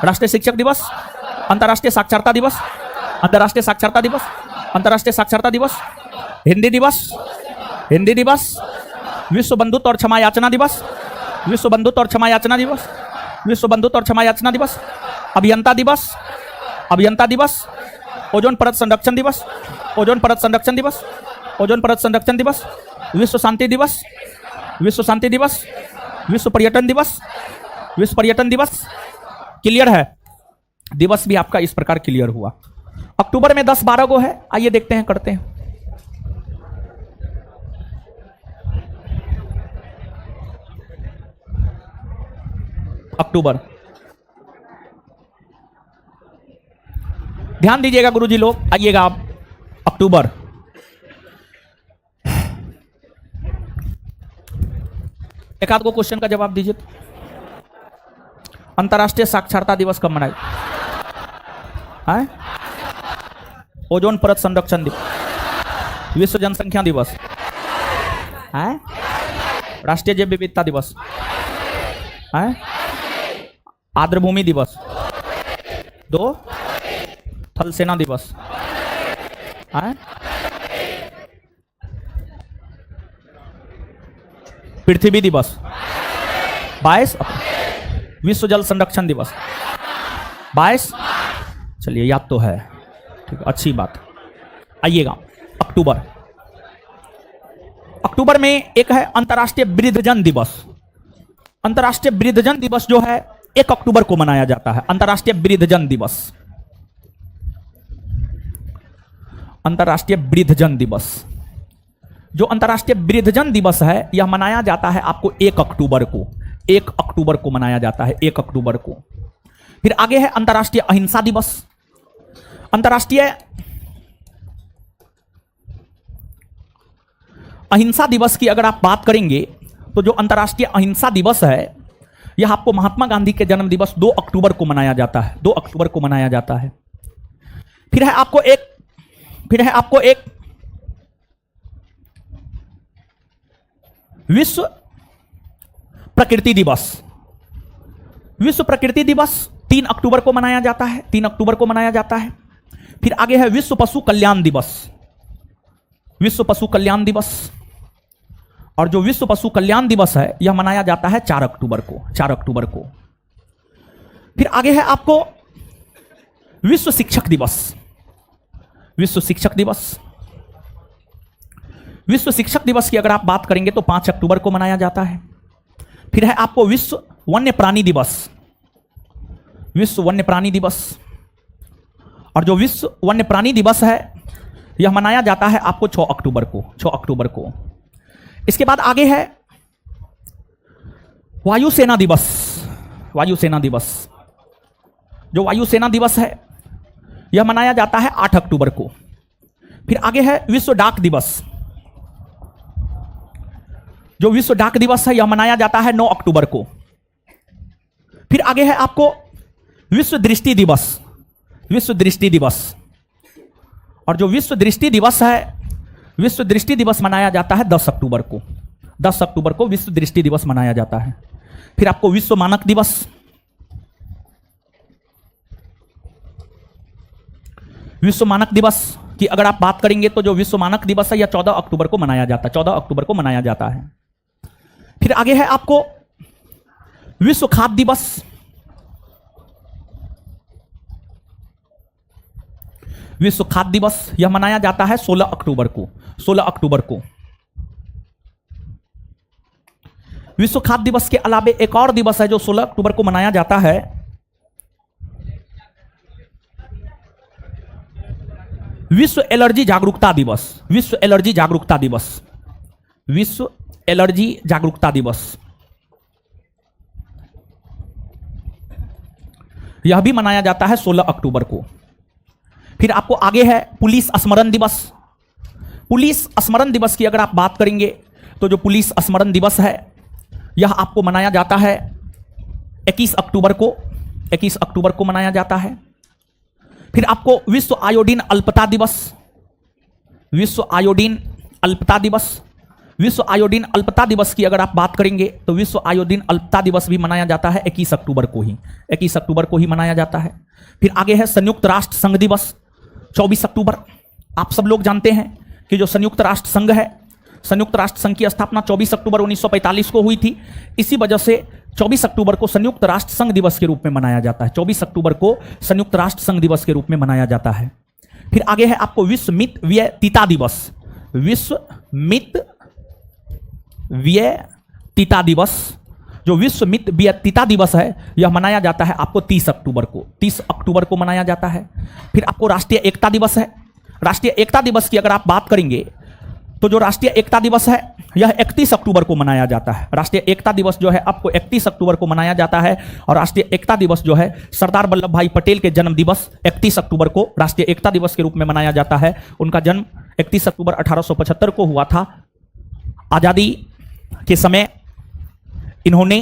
राष्ट्रीय शिक्षक दिवस, अंतर्राष्ट्रीय साक्षरता दिवस, अंतर्राष्ट्रीय साक्षरता दिवस, अंतर्राष्ट्रीय साक्षरता दिवस, हिंदी दिवस, हिंदी दिवस, विश्व बंधुत्व और क्षमा याचना दिवस, विश्व बंधुत्व और क्षमा याचना दिवस, विश्व बंधुत्व और क्षमा याचना दिवस, अभियंता दिवस, अभियंता दिवस, ओजोन परत संरक्षण दिवस, ओजोन परत संरक्षण दिवस, ओजोन परत संरक्षण दिवस, विश्व शांति दिवस, विश्व शांति दिवस, विश्व पर्यटन दिवस, विश्व पर्यटन दिवस। क्लियर है? दिवस भी आपका इस प्रकार क्लियर हुआ। अक्टूबर में 10-12 को है, आइए देखते हैं, करते हैं। अक्टूबर, ध्यान दीजिएगा गुरुजी लोग, आइएगा आप। अक्टूबर, एक आध को क्वेश्चन का जवाब दीजिए। अंतर्राष्ट्रीय साक्षरता दिवस कब मनाया? है ओजोन परत संरक्षण दिवस, विश्व जनसंख्या दिवस, है राष्ट्रीय जैव विविधता दिवस, है आर्द्रभूमि दिवस, 2 थल सेना दिवस, है पृथ्वी दिवस, 22 विश्व जल संरक्षण दिवस, 22। चलिए याद तो है, ठीक है, अच्छी बात। आइएगा अक्टूबर, अक्टूबर में एक है अंतर्राष्ट्रीय वृद्धजन दिवस। अंतर्राष्ट्रीय वृद्धजन दिवस जो है 1 अक्टूबर को मनाया जाता है। अंतर्राष्ट्रीय वृद्धजन दिवस, अंतर्राष्ट्रीय वृद्धजन दिवस। जो अंतर्राष्ट्रीय वृद्धजन दिवस है यह मनाया जाता है आपको 1 अक्टूबर को, 1 अक्टूबर को मनाया जाता है, 1 अक्टूबर को। फिर आगे है अंतर्राष्ट्रीय अहिंसा दिवस। अंतर्राष्ट्रीय अहिंसा दिवस की अगर आप बात करेंगे तो जो अंतर्राष्ट्रीय अहिंसा दिवस है यह आपको महात्मा गांधी के जन्म दिवस 2 अक्टूबर को मनाया जाता है, 2 अक्टूबर को मनाया जाता है। फिर है आपको एक विश्व प्रकृति दिवस। विश्व प्रकृति दिवस 3 अक्टूबर को मनाया जाता है, 3 अक्टूबर को मनाया जाता है। फिर आगे है विश्व पशु कल्याण दिवस, विश्व पशु कल्याण दिवस। और जो विश्व पशु कल्याण दिवस है यह मनाया जाता है 4 अक्टूबर को, 4 अक्टूबर को। फिर आगे है आपको विश्व शिक्षक दिवस, विश्व शिक्षक दिवस। विश्व शिक्षक दिवस की अगर आप बात करेंगे तो 5 अक्टूबर को मनाया जाता है। फिर है आपको विश्व वन्य प्राणी दिवस, विश्व वन्य प्राणी दिवस। और जो विश्व वन्य प्राणी दिवस है यह मनाया जाता है आपको 6 अक्टूबर को, 6 अक्टूबर को। इसके बाद आगे है वायुसेना दिवस, वायुसेना दिवस। जो वायुसेना दिवस है यह मनाया जाता है 8 अक्टूबर को। फिर आगे है विश्व डाक दिवस। जो विश्व डाक दिवस है यह मनाया जाता है 9 अक्टूबर को। फिर आगे है आपको विश्व दृष्टि दिवस, विश्व दृष्टि दिवस। और जो विश्व दृष्टि दिवस है, विश्व दृष्टि दिवस मनाया जाता है 10 अक्टूबर को, 10 अक्टूबर को विश्व दृष्टि दिवस मनाया जाता है। फिर आपको विश्व मानक दिवस, विश्व मानक दिवस की अगर आप बात करेंगे तो जो विश्व मानक दिवस है यह 14 अक्टूबर को मनाया जाता है, 14 अक्टूबर को मनाया जाता है। फिर आगे है आपको विश्व खाद्य दिवस, विश्व खाद्य दिवस यह मनाया जाता है 16 अक्टूबर को। 16 अक्टूबर को। विश्व खाद्य दिवस के अलावे एक और दिवस है जो 16 अक्टूबर को मनाया जाता है, विश्व एलर्जी जागरूकता दिवस। विश्व एलर्जी जागरूकता दिवस। विश्व एलर्जी जागरूकता दिवस यह भी मनाया जाता है 16 अक्टूबर को। फिर आपको आगे है पुलिस स्मरण दिवस। पुलिस स्मरण दिवस की अगर आप बात करेंगे तो जो पुलिस स्मरण दिवस है यह आपको मनाया जाता है 21 अक्टूबर को। 21 अक्टूबर को मनाया जाता है। फिर आपको विश्व आयोडीन अल्पता दिवस। विश्व आयोडीन अल्पता दिवस। विश्व आयोडीन अल्पता दिवस की अगर आप बात करेंगे तो विश्व आयोडीन अल्पता दिवस भी मनाया जाता है 21 अक्टूबर को ही। 21 अक्टूबर को ही मनाया जाता है। फिर आगे है संयुक्त राष्ट्र संघ दिवस 24 अक्टूबर। आप सब लोग जानते हैं कि जो संयुक्त राष्ट्र संघ है, संयुक्त राष्ट्र संघ की स्थापना 24 अक्टूबर 1945 को हुई थी। इसी वजह से 24 अक्टूबर को संयुक्त राष्ट्र संघ दिवस के रूप में मनाया जाता है। 24 अक्टूबर को संयुक्त राष्ट्र संघ दिवस के रूप में मनाया जाता है। फिर आगे है आपको विश्व मित व्यय तीता दिवस। विश्व मित व्यय तीता दिवस, जो विश्व मित व्यय तीता दिवस है यह मनाया जाता है आपको 30 अक्टूबर को। 30 अक्टूबर को मनाया जाता है। फिर आपको राष्ट्रीय एकता दिवस है। राष्ट्रीय एकता दिवस की अगर आप बात करेंगे तो जो राष्ट्रीय एकता दिवस है यह 31 अक्टूबर को मनाया जाता है। राष्ट्रीय एकता दिवस जो है आपको 31 अक्टूबर को मनाया जाता है। और राष्ट्रीय एकता दिवस जो है सरदार वल्लभ भाई पटेल के जन्म दिवस 31 अक्टूबर को राष्ट्रीय एकता दिवस के रूप में मनाया जाता है। उनका जन्म 31 अक्टूबर 1875 को हुआ था। आज़ादी के समय इन्होंने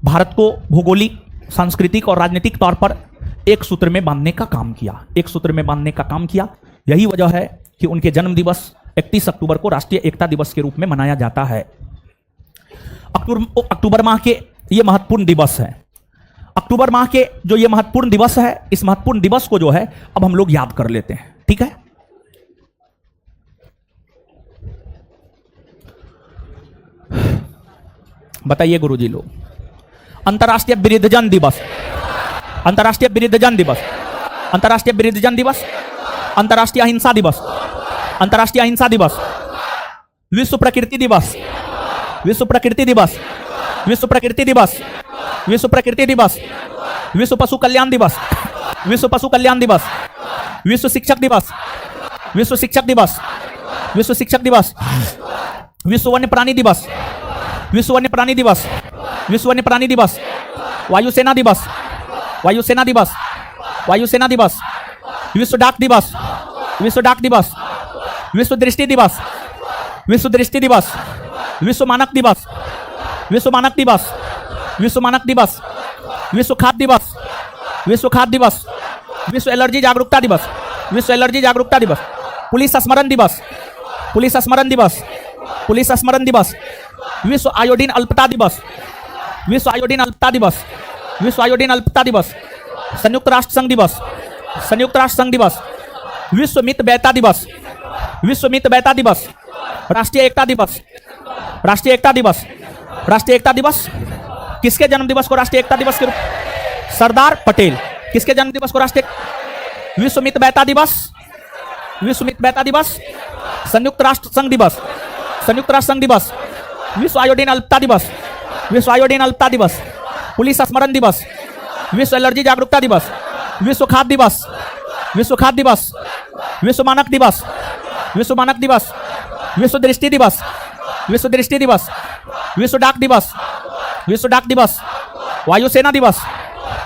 भारत को भौगोलिक, सांस्कृतिक और राजनीतिक तौर पर एक सूत्र में बांधने का काम किया। एक सूत्र में बांधने का काम किया। यही वजह है कि उनके जन्म दिवस 31 अक्टूबर को राष्ट्रीय एकता दिवस के रूप में मनाया जाता है। अक्टूबर माह के ये महत्वपूर्ण दिवस है। अक्टूबर माह के जो ये महत्वपूर्ण दिवस है, इस महत्वपूर्ण दिवस को जो है अब हम लोग याद कर लेते हैं। ठीक है, बताइए गुरुजी लोग। अंतर्राष्ट्रीय वृद्धजन दिवस। अंतर्राष्ट्रीय वृद्धजन दिवस। अंतर्राष्ट्रीय वृद्धजन दिवस। अंतर्राष्ट्रीय अहिंसा दिवस। अंतर्राष्ट्रीय अहिंसा दिवस। विश्व प्रकृति दिवस। विश्व प्रकृति दिवस। विश्व प्रकृति दिवस। विश्व प्रकृति दिवस। विश्व पशु कल्याण दिवस। विश्व पशु कल्याण दिवस। विश्व शिक्षक दिवस। विश्व शिक्षक दिवस। विश्व शिक्षक दिवस। विश्व वन्य प्राणी दिवस। विश्व वन्य प्राणी दिवस। विश्व वन्य प्राणी दिवस। वायुसेना दिवस। वायुसेना दिवस। वायुसेना दिवस। विश्व डाक दिवस। विश्व डाक दिवस। विश्व दृष्टि दिवस। विश्व दृष्टि दिवस। विश्व मानक दिवस। विश्व मानक दिवस। विश्व मानक दिवस। विश्व खाद्य दिवस। विश्व खाद्य दिवस। विश्व एलर्जी जागरूकता दिवस। विश्व एलर्जी जागरूकता दिवस। पुलिस स्मरण दिवस। पुलिस स्मरण दिवस। पुलिस स्मरण दिवस। विश्व आयोडीन अल्पता दिवस। विश्व आयोडीन अल्पता दिवस। विश्व आयोडीन अल्पता दिवस। संयुक्त राष्ट्र संघ दिवस। संयुक्त राष्ट्र संघ दिवस। विश्व मित व्ययता दिवस। विश्व मित व्ययता दिवस। राष्ट्रीय एकता दिवस। राष्ट्रीय एकता दिवस। राष्ट्रीय एकता दिवस किसके जन्म दिवस को राष्ट्रीय एकता दिवस के रूप? सरदार पटेल। किसके जन्म दिवस को राष्ट्रीय? विश्व मित व्ययता दिवस। विश्व मित व्ययता दिवस। संयुक्त राष्ट्र संघ दिवस। संयुक्त राष्ट्र संघ दिवस। विश्व आयोडीन अल्पता दिवस। विश्व आयोडीन अल्पता दिवस। पुलिस स्मरण दिवस। विश्व एलर्जी जागरूकता दिवस। विश्व खाद्य दिवस। विश्व खाद्य दिवस। विश्व मानक दिवस। विश्व मानक दिवस। विश्व दृष्टि दिवस। विश्व दृष्टि दिवस। विश्व डाक दिवस। विश्व डाक दिवस। वायुसेना दिवस।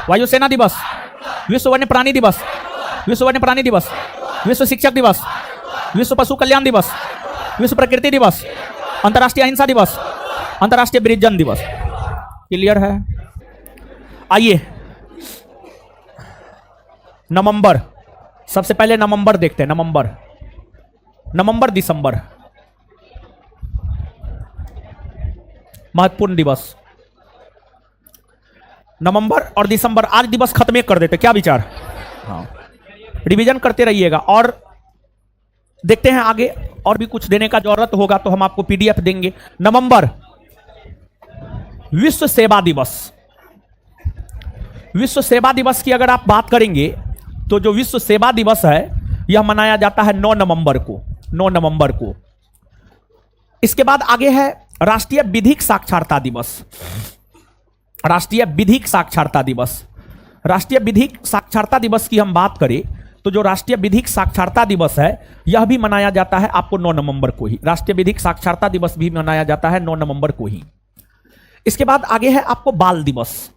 वायुसेना दिवस। विश्व वन्य प्राणी दिवस। विश्व वन्य प्राणी दिवस। विश्व शिक्षक दिवस। विश्व पशु कल्याण दिवस। विश्व प्रकृति दिवस। अंतर्राष्ट्रीय अहिंसा दिवस। अंतर्राष्ट्रीय वृद्धजन दिवस। क्लियर है? आइए नवंबर, सबसे पहले नवंबर देखते हैं। नवंबर, नवंबर दिसंबर महत्वपूर्ण दिवस। नवंबर और दिसंबर आज दिवस खत्म कर देते, क्या विचार? हाँ, रिवीजन करते रहिएगा और देखते हैं आगे और भी कुछ देने का जरूरत होगा तो हम आपको पीडीएफ देंगे। नवंबर, विश्व सेवा दिवस। विश्व सेवा दिवस की अगर आप बात करेंगे तो जो विश्व सेवा दिवस है यह मनाया जाता है 9 नवंबर को, 9 नवंबर को। इसके बाद आगे है राष्ट्रीय विधिक साक्षरता दिवस। राष्ट्रीय विधिक साक्षरता दिवस। राष्ट्रीय विधिक साक्षरता दिवस की हम बात करें तो जो राष्ट्रीय विधिक साक्षरता दिवस है यह भी मनाया जाता है आपको 9 नवंबर को ही। राष्ट्रीय विधिक साक्षरता दिवस भी मनाया जाता है 9 नवंबर को ही। इसके बाद आगे है आपको बाल दिवस।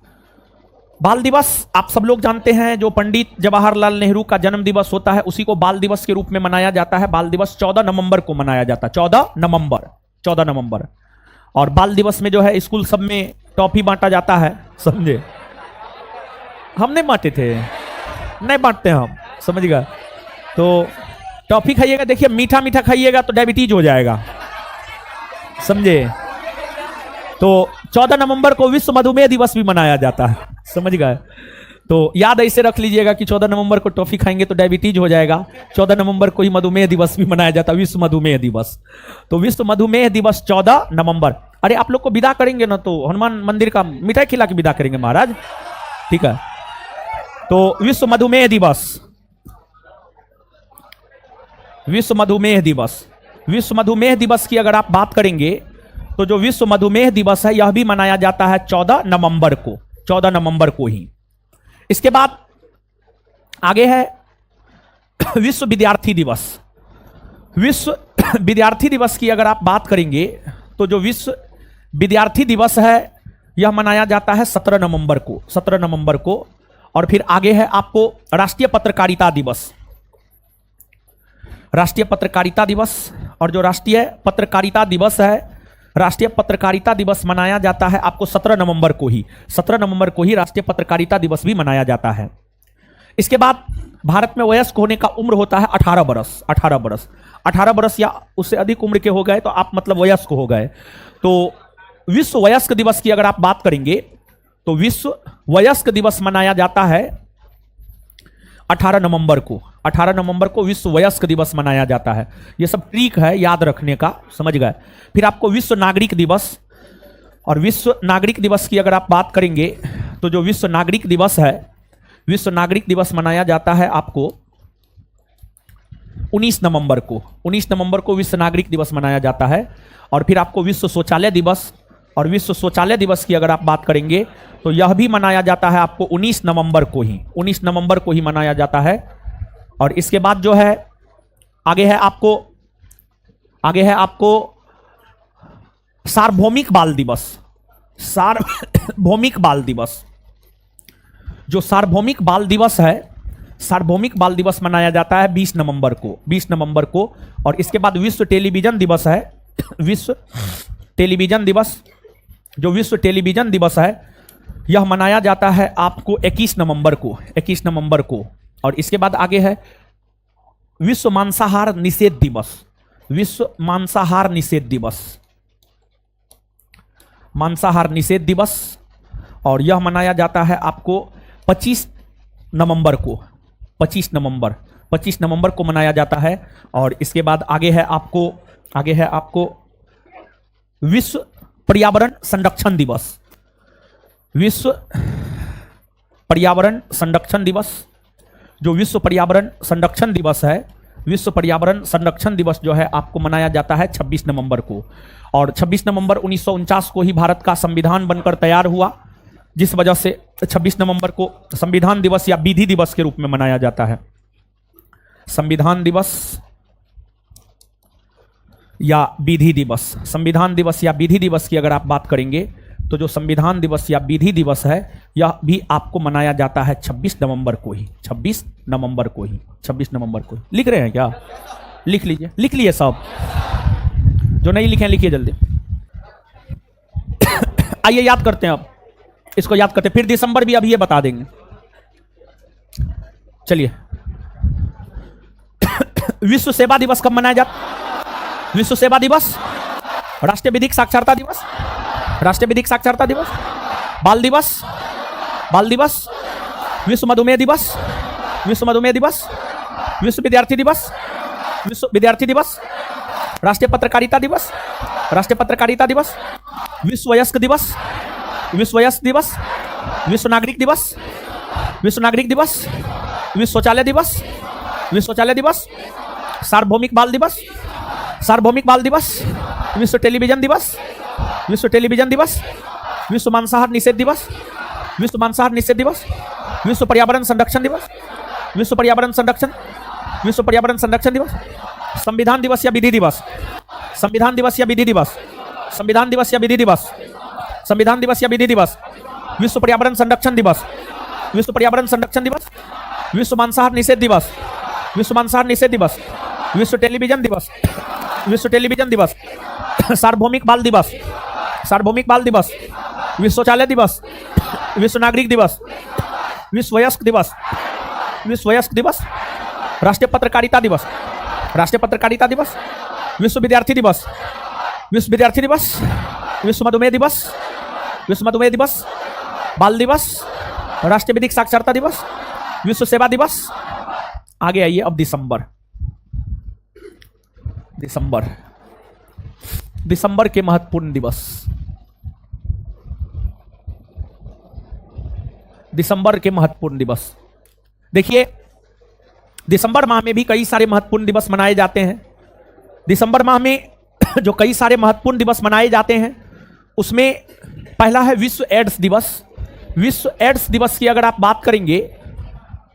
बाल दिवस आप सब लोग जानते हैं, जो पंडित जवाहरलाल नेहरू का जन्म दिवस होता है उसी को बाल दिवस के रूप में मनाया जाता है। बाल दिवस 14 नवंबर को मनाया जाता है, 14 नवंबर, 14 नवंबर। और बाल दिवस में जो है स्कूल सब में टॉफी बांटा जाता है, समझे? हम नहीं बांटे थे, नहीं बांटते हम, समझ गए? तो टॉफी खाइएगा, देखिए मीठा मीठा खाइएगा तो डायबिटीज हो जाएगा, समझे? तो 14 नवंबर को विश्व मधुमेह दिवस भी मनाया जाता है, समझ गए? तो याद ऐसे रख लीजिएगा कि 14 नवंबर को टॉफी खाएंगे तो डायबिटीज हो जाएगा। 14 नवंबर को ही मधुमेह दिवस भी मनाया जाता है, विश्व मधुमेह दिवस। तो विश्व मधुमेह दिवस 14 नवंबर। अरे आप लोग को विदा करेंगे ना तो हनुमान मंदिर का मिठाई खिला के विदा करेंगे महाराज, ठीक है? तो विश्व मधुमेह दिवस, विश्व मधुमेह दिवस। विश्व मधुमेह दिवस की अगर आप बात करेंगे तो जो विश्व मधुमेह दिवस है यह भी मनाया जाता है 14 नवंबर को, 14 नवंबर को ही। इसके बाद आगे है विश्व विद्यार्थी दिवस। विश्व विद्यार्थी दिवस की अगर आप बात करेंगे तो जो विश्व विद्यार्थी दिवस है यह मनाया जाता है 17 नवंबर को, 17 नवंबर को। और फिर आगे है आपको राष्ट्रीय पत्रकारिता दिवस। राष्ट्रीय पत्रकारिता दिवस। और जो राष्ट्रीय पत्रकारिता दिवस है, राष्ट्रीय पत्रकारिता दिवस मनाया जाता है आपको 17 नवंबर को ही, 17 नवंबर को ही राष्ट्रीय पत्रकारिता दिवस भी मनाया जाता है। इसके बाद भारत में वयस्क होने का उम्र होता है 18 बरस, 18 बरस। 18 बरस या उससे अधिक उम्र के हो गए तो आप मतलब वयस्क हो गए। तो विश्व वयस्क दिवस की अगर आप बात करेंगे तो विश्व वयस्क दिवस मनाया जाता है 18 नवंबर को। 18 नवंबर को विश्व वयस्क दिवस मनाया जाता है। ये सब ट्रिक है याद रखने का, समझ गए? फिर आपको विश्व नागरिक दिवस। और विश्व नागरिक दिवस की अगर आप बात करेंगे तो जो विश्व नागरिक दिवस है, विश्व नागरिक दिवस मनाया जाता है आपको 19 नवंबर को। 19 नवंबर को विश्व नागरिक दिवस मनाया जाता है। और फिर आपको विश्व शौचालय दिवस। और विश्व शौचालय दिवस की अगर आप बात करेंगे तो यह भी मनाया जाता है आपको 19 नवंबर को ही, 19 नवंबर को ही मनाया जाता है। और इसके बाद जो है आगे है आपको सार्वभौमिक बाल दिवस। सार्वभौमिक बाल दिवस। जो सार्वभौमिक बाल दिवस है, सार्वभौमिक बाल दिवस मनाया जाता है 20 नवंबर को, 20 नवंबर को। और इसके बाद विश्व टेलीविजन दिवस है, विश्व टेलीविजन दिवस। जो विश्व टेलीविजन दिवस है यह मनाया जाता है आपको 21 नवंबर को, 21 नवंबर को। और इसके बाद आगे है विश्व मांसाहार निषेध दिवस। विश्व मांसाहार निषेध दिवस, मांसाहार निषेध दिवस। और यह मनाया जाता है आपको 25 नवंबर को, 25 नवंबर, 25 नवंबर को मनाया जाता है। और इसके बाद आगे है आपको विश्व पर्यावरण संरक्षण दिवस। विश्व पर्यावरण संरक्षण दिवस। जो विश्व पर्यावरण संरक्षण दिवस है, विश्व पर्यावरण संरक्षण दिवस जो है आपको मनाया जाता है 26 नवंबर को। और 26 नवंबर 1949 को ही भारत का संविधान बनकर तैयार हुआ, जिस वजह से 26 नवंबर को संविधान दिवस या विधि दिवस के रूप में मनाया जाता है। संविधान दिवस या विधि दिवस। संविधान दिवस या विधि दिवस की अगर आप बात करेंगे तो जो संविधान दिवस या विधि दिवस है यह भी आपको मनाया जाता है 26 नवंबर को ही, 26 नवंबर को ही, 26 नवंबर को ही। लिख रहे हैं क्या? लिख लीजिए, लिख लिए सब। जो नहीं लिखे लिखिए जल्दी। आइए याद करते हैं, अब इसको याद करते हैं, फिर दिसंबर भी अभी ये बता देंगे। चलिए विश्व सेवा दिवस कब मनाया जाता? विश्व सेवा दिवस, राष्ट्रीय विधिक साक्षरता दिवस, राष्ट्रीय विधिक साक्षरता दिवस, बाल दिवस, बाल दिवस, विश्व मधुमेह दिवस, विश्व मधुमेह दिवस, विश्व विद्यार्थी दिवस, विश्व विद्यार्थी दिवस, राष्ट्रीय पत्रकारिता दिवस, राष्ट्रीय पत्रकारिता दिवस, विश्व वयस्क दिवस, विश्व वयस्क दिवस, विश्व नागरिक दिवस, विश्व नागरिक दिवस, विश्व शौचालय दिवस, विश्व शौचालय दिवस, सार्वभौमिक बाल दिवस, सार्वभौमिक बाल दिवस, विश्व टेलीविजन दिवस, विश्व टेलीविजन दिवस, विश्व मांसाहार निषेध दिवस, विश्व मांसाहार निषेध दिवस, विश्व पर्यावरण संरक्षण दिवस, विश्व पर्यावरण संरक्षण, विश्व पर्यावरण संरक्षण दिवस, संविधान दिवस या विधि दिवस, संविधान दिवस या विधि दिवस, संविधान दिवस या विधि दिवस, संविधान दिवस या विधि दिवस, विश्व पर्यावरण संरक्षण दिवस, विश्व पर्यावरण संरक्षण दिवस, विश्व मांसाहार निषेध दिवस, विश्व मांसाहार निषेध दिवस, विश्व टेलीविजन दिवस, विश्व टेलीविजन दिवस, सार्वभौमिक बाल दिवस, सार्वभौमिक बाल दिवस, विश्व शौचालय दिवस, विश्व नागरिक दिवस, विश्व वयस्क दिवस, विश्व वयस्क दिवस, राष्ट्रीय पत्रकारिता दिवस, राष्ट्रीय पत्रकारिता दिवस, विश्व विद्यार्थी दिवस, विश्व विद्यार्थी दिवस, विश्व मधुमेह दिवस, विश्व मधुमेह दिवस, बाल दिवस, राष्ट्रीय विधिक साक्षरता दिवस, विश्व सेवा दिवस। आगे आइए अब दिसंबर, दिसंबर, दिसंबर के महत्वपूर्ण दिवस, दिसंबर के महत्वपूर्ण दिवस। देखिए दिसंबर माह में भी कई सारे महत्वपूर्ण दिवस मनाए जाते हैं। दिसंबर माह में जो कई सारे महत्वपूर्ण दिवस मनाए जाते हैं उसमें पहला है विश्व एड्स दिवस। विश्व एड्स दिवस की अगर आप बात करेंगे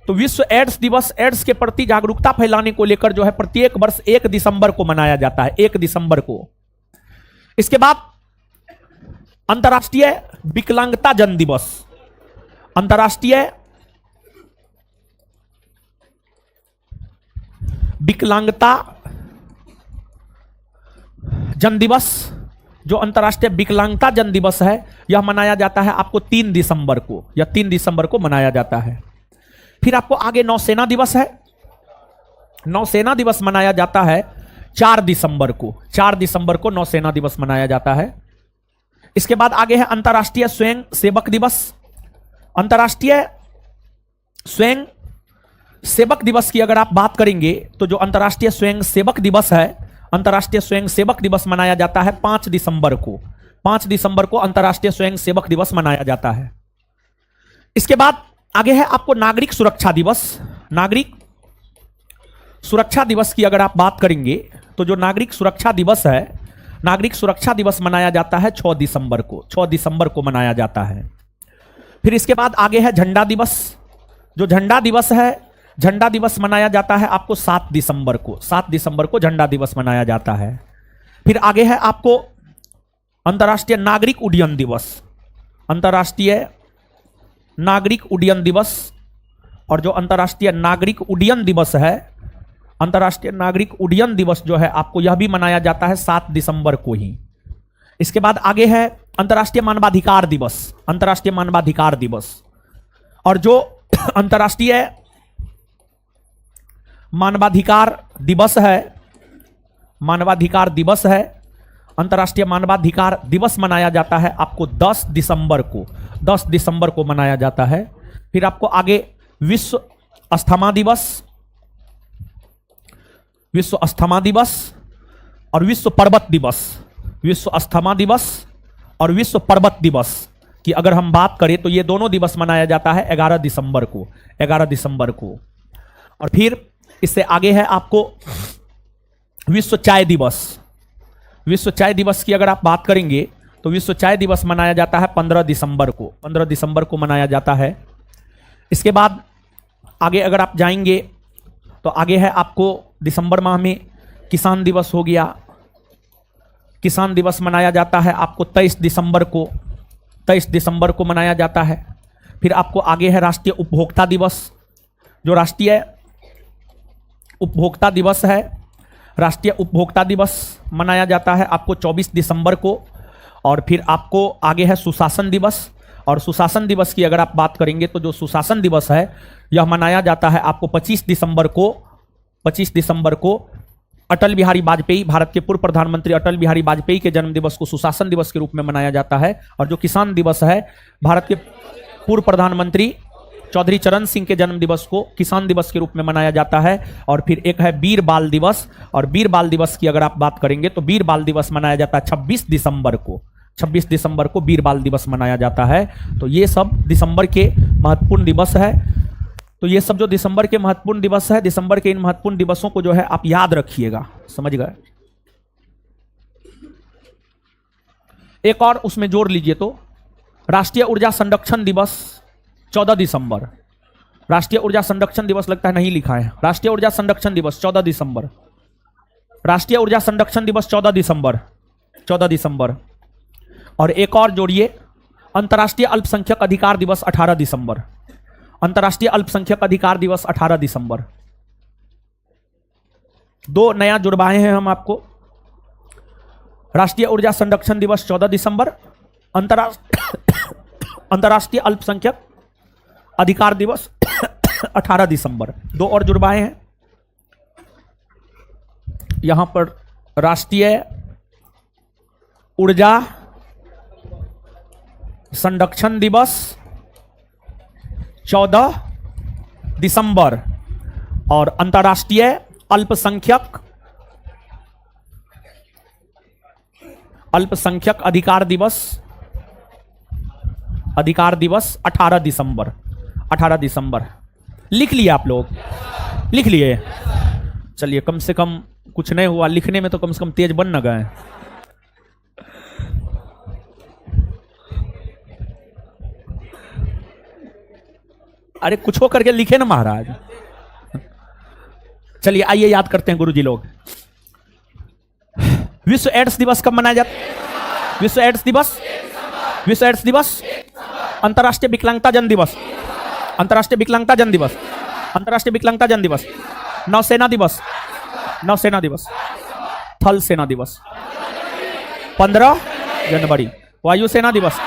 तो विश्व एड्स दिवस एड्स के प्रति जागरूकता फैलाने को लेकर जो है प्रत्येक वर्ष 1 दिसंबर को मनाया जाता है, 1 दिसंबर को। इसके बाद अंतर्राष्ट्रीय विकलांगता जन दिवस, अंतर्राष्ट्रीय विकलांगता जन दिवस, जो अंतर्राष्ट्रीय विकलांगता जन दिवस है यह मनाया जाता है आपको 3 दिसंबर को, या 3 दिसंबर को मनाया जाता है। फिर आपको आगे नौसेना दिवस है, नौसेना दिवस मनाया जाता है 4 दिसंबर को, 4 दिसंबर को नौसेना दिवस मनाया जाता है। इसके बाद आगे है अंतर्राष्ट्रीय स्वयं सेवक दिवस। अंतर्राष्ट्रीय स्वयं सेवक दिवस की अगर आप बात करेंगे तो जो अंतर्राष्ट्रीय स्वयं सेवक दिवस है, अंतर्राष्ट्रीय स्वयं सेवक दिवस मनाया जाता है 5 दिसंबर को, 5 दिसंबर को अंतर्राष्ट्रीय स्वयं सेवक दिवस मनाया जाता है। इसके बाद आगे है आपको नागरिक सुरक्षा दिवस। नागरिक सुरक्षा दिवस की अगर आप बात करेंगे तो जो नागरिक सुरक्षा दिवस है, नागरिक सुरक्षा दिवस मनाया जाता है 6 दिसंबर को, 6 दिसंबर को मनाया जाता है। फिर इसके बाद आगे है झंडा दिवस। जो झंडा दिवस है, झंडा दिवस मनाया जाता है आपको 7 दिसंबर को, 7 दिसंबर को झंडा दिवस मनाया जाता है। फिर आगे है आपको अंतर्राष्ट्रीय नागरिक उड्डयन दिवस, अंतर्राष्ट्रीय नागरिक उड्डयन दिवस। और जो अंतर्राष्ट्रीय नागरिक उड्डयन दिवस है, अंतर्राष्ट्रीय नागरिक उड्डयन दिवस जो है आपको यह भी मनाया जाता है 7 दिसंबर को ही। इसके बाद आगे है अंतर्राष्ट्रीय मानवाधिकार दिवस, अंतर्राष्ट्रीय मानवाधिकार दिवस। और जो अंतर्राष्ट्रीय मानवाधिकार दिवस है, मानवाधिकार दिवस है, अंतर्राष्ट्रीय मानवाधिकार दिवस मनाया जाता है आपको 10 दिसंबर को, 10 दिसंबर को मनाया जाता है। फिर आपको आगे विश्व अस्थमा दिवस, विश्व अस्थमा दिवस और विश्व पर्वत दिवस, विश्व अस्थमा दिवस और विश्व पर्वत दिवस की अगर हम बात करें तो ये दोनों दिवस मनाया जाता है 11 दिसंबर को, 11 दिसंबर को। और फिर इससे आगे है आपको विश्व चाय दिवस। विश्व चाय दिवस की अगर आप बात करेंगे तो विश्व चाय दिवस मनाया जाता है 15 दिसंबर को, 15 दिसंबर को मनाया जाता है। इसके बाद आगे अगर आप जाएंगे तो आगे है आपको दिसंबर माह में किसान दिवस हो गया, किसान दिवस मनाया जाता है आपको 23 दिसंबर को, 23 दिसंबर को मनाया जाता है। फिर आपको आगे है राष्ट्रीय उपभोक्ता दिवस। जो राष्ट्रीय उपभोक्ता दिवस है, राष्ट्रीय उपभोक्ता दिवस मनाया जाता है आपको 24 दिसंबर को। और फिर आपको आगे है सुशासन दिवस। और सुशासन दिवस की अगर आप बात करेंगे तो जो सुशासन दिवस है यह मनाया जाता है आपको 25 दिसंबर को, 25 दिसंबर को। अटल बिहारी वाजपेयी, भारत के पूर्व प्रधानमंत्री अटल बिहारी वाजपेयी के जन्म दिवस को सुशासन दिवस के रूप में मनाया जाता है। और जो किसान दिवस है, भारत के पूर्व प्रधानमंत्री चौधरी चरण सिंह के जन्म दिवस को किसान दिवस के रूप में मनाया जाता है। और फिर एक है वीर बाल दिवस। और वीर बाल दिवस की अगर आप बात करेंगे तो वीर बाल दिवस मनाया जाता है 26 दिसंबर को, 26 दिसंबर को वीर बाल दिवस मनाया जाता है। तो ये सब दिसंबर के महत्वपूर्ण दिवस है। तो ये सब जो दिसंबर के महत्वपूर्ण दिवस है, दिसंबर के इन महत्वपूर्ण दिवसों को जो है आप याद रखिएगा, समझ गए। एक और उसमें जोड़ लीजिए तो राष्ट्रीय ऊर्जा संरक्षण दिवस 14 दिसंबर। राष्ट्रीय ऊर्जा संरक्षण दिवस लगता है नहीं लिखा है। राष्ट्रीय ऊर्जा संरक्षण दिवस 14 दिसंबर। राष्ट्रीय ऊर्जा संरक्षण दिवस 14 दिसंबर, 14 दिसंबर। और एक और जोड़िए, अंतर्राष्ट्रीय अल्पसंख्यक अधिकार दिवस 18 दिसंबर। अंतर्राष्ट्रीय अल्पसंख्यक अधिकार दिवस 18 दिसंबर। दो नया जुड़वाए हैं हम आपको। राष्ट्रीय ऊर्जा संरक्षण दिवस 14 दिसंबर, अंतर्राष्ट्रीय अल्पसंख्यक अधिकार दिवस 18 दिसंबर। दो और जुड़वाए हैं यहां पर। राष्ट्रीय ऊर्जा संरक्षण दिवस 14 दिसंबर और अंतर्राष्ट्रीय अल्पसंख्यक अधिकार दिवस 18 दिसंबर। 18 दिसंबर लिख लिए आप लोग? लिख लिए? चलिए, कम से कम कुछ नहीं हुआ, लिखने में तो कम से कम तेज बन न गए। अरे कुछ हो करके लिखे ना महाराज। चलिए आइए याद करते हैं गुरुजी लोग। विश्व एड्स दिवस कब मनाया जाता है? विश्व एड्स दिवस, विश्व एड्स दिवस, अंतर्राष्ट्रीय विकलांगता जन दिवस, अंतर्राष्ट्रीय विकलांगता जन दिवस, अंतर्राष्ट्रीय विकलांगता जन दिवस। नौसेना दिवस, नौसेना दिवस। थल सेना दिवस 15 जनवरी। वायुसेना दिवस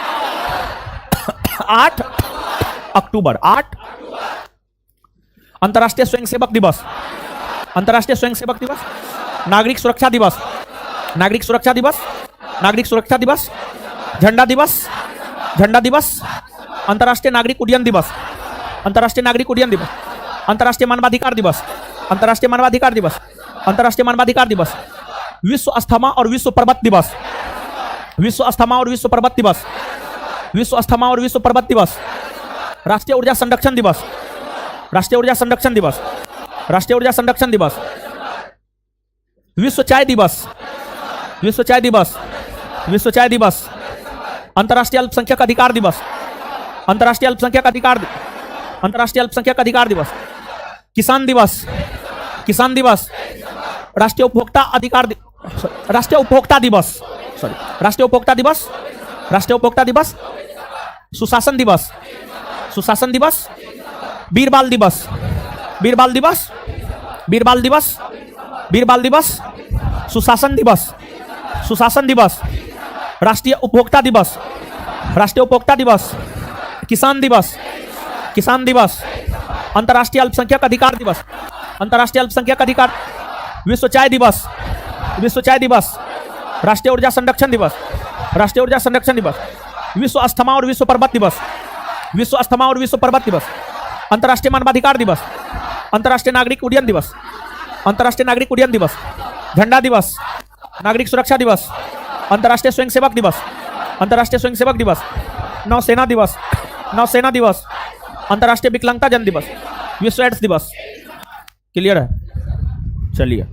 8 अक्टूबर। 8 अंतर्राष्ट्रीय स्वयंसेवक दिवस, अंतर्राष्ट्रीय स्वयंसेवक दिवस। नागरिक सुरक्षा दिवस, नागरिक सुरक्षा दिवस, नागरिक सुरक्षा दिवस। झंडा दिवस, झंडा दिवस। अंतर्राष्ट्रीय नागरिक उड्डयन दिवस, अंतर्राष्ट्रीय नागरिक उड्डयन दिवस। अंतर्राष्ट्रीय मानवाधिकार दिवस, अंतर्राष्ट्रीय मानवाधिकार दिवस, अंतर्राष्ट्रीय मानवाधिकार दिवस। विश्व अस्थमा और विश्व पर्वत दिवस, विश्व अस्थमा और विश्व पर्वत दिवस, विश्व अस्थमा और विश्व पर्वत दिवस। राष्ट्रीय ऊर्जा संरक्षण दिवस, राष्ट्रीय ऊर्जा संरक्षण दिवस, राष्ट्रीय ऊर्जा संरक्षण दिवस। विश्व चाय दिवस, विश्व चाय दिवस, विश्व चाय दिवस। अंतर्राष्ट्रीय अल्पसंख्यक अधिकार दिवस, अंतर्राष्ट्रीय अल्पसंख्यक अधिकार, अंतर्राष्ट्रीय अल्पसंख्यक अधिकार दिवस। किसान दिवस, किसान दिवस। राष्ट्रीय उपभोक्ता अधिकार, राष्ट्रीय उपभोक्ता दिवस, सॉरी, राष्ट्रीय उपभोक्ता दिवस, राष्ट्रीय उपभोक्ता दिवस। सुशासन दिवस, सुशासन दिवस। वीरबाल दिवस, वीरबाल दिवस, वीरबाल दिवस, वीरबाल दिवस। सुशासन दिवस, सुशासन दिवस। राष्ट्रीय उपभोक्ता दिवस, राष्ट्रीय उपभोक्ता दिवस। किसान दिवस, किसान दिवस। अंतर्राष्ट्रीय अल्पसंख्यक अधिकार दिवस, अंतर्राष्ट्रीय अल्पसंख्यक अधिकार। विश्व चाय दिवस, विश्व चाय दिवस। राष्ट्रीय ऊर्जा संरक्षण दिवस, राष्ट्रीय ऊर्जा संरक्षण दिवस। विश्व अस्थमा और विश्व पर्वत दिवस, विश्व अस्थमा और विश्व पर्वत दिवस। अंतर्राष्ट्रीय मानवाधिकार दिवस, अंतर्राष्ट्रीय नागरिक उड्डयन दिवस, अंतर्राष्ट्रीय नागरिक उड्डयन दिवस। झंडा दिवस, नागरिक सुरक्षा दिवस, अंतर्राष्ट्रीय स्वयंसेवक दिवस, अंतर्राष्ट्रीय स्वयंसेवक दिवस। नौसेना दिवस, नौसेना दिवस। अंतर्राष्ट्रीय विकलांगता जन दिवस, विश्व एड्स दिवस। क्लियर है? चलिए।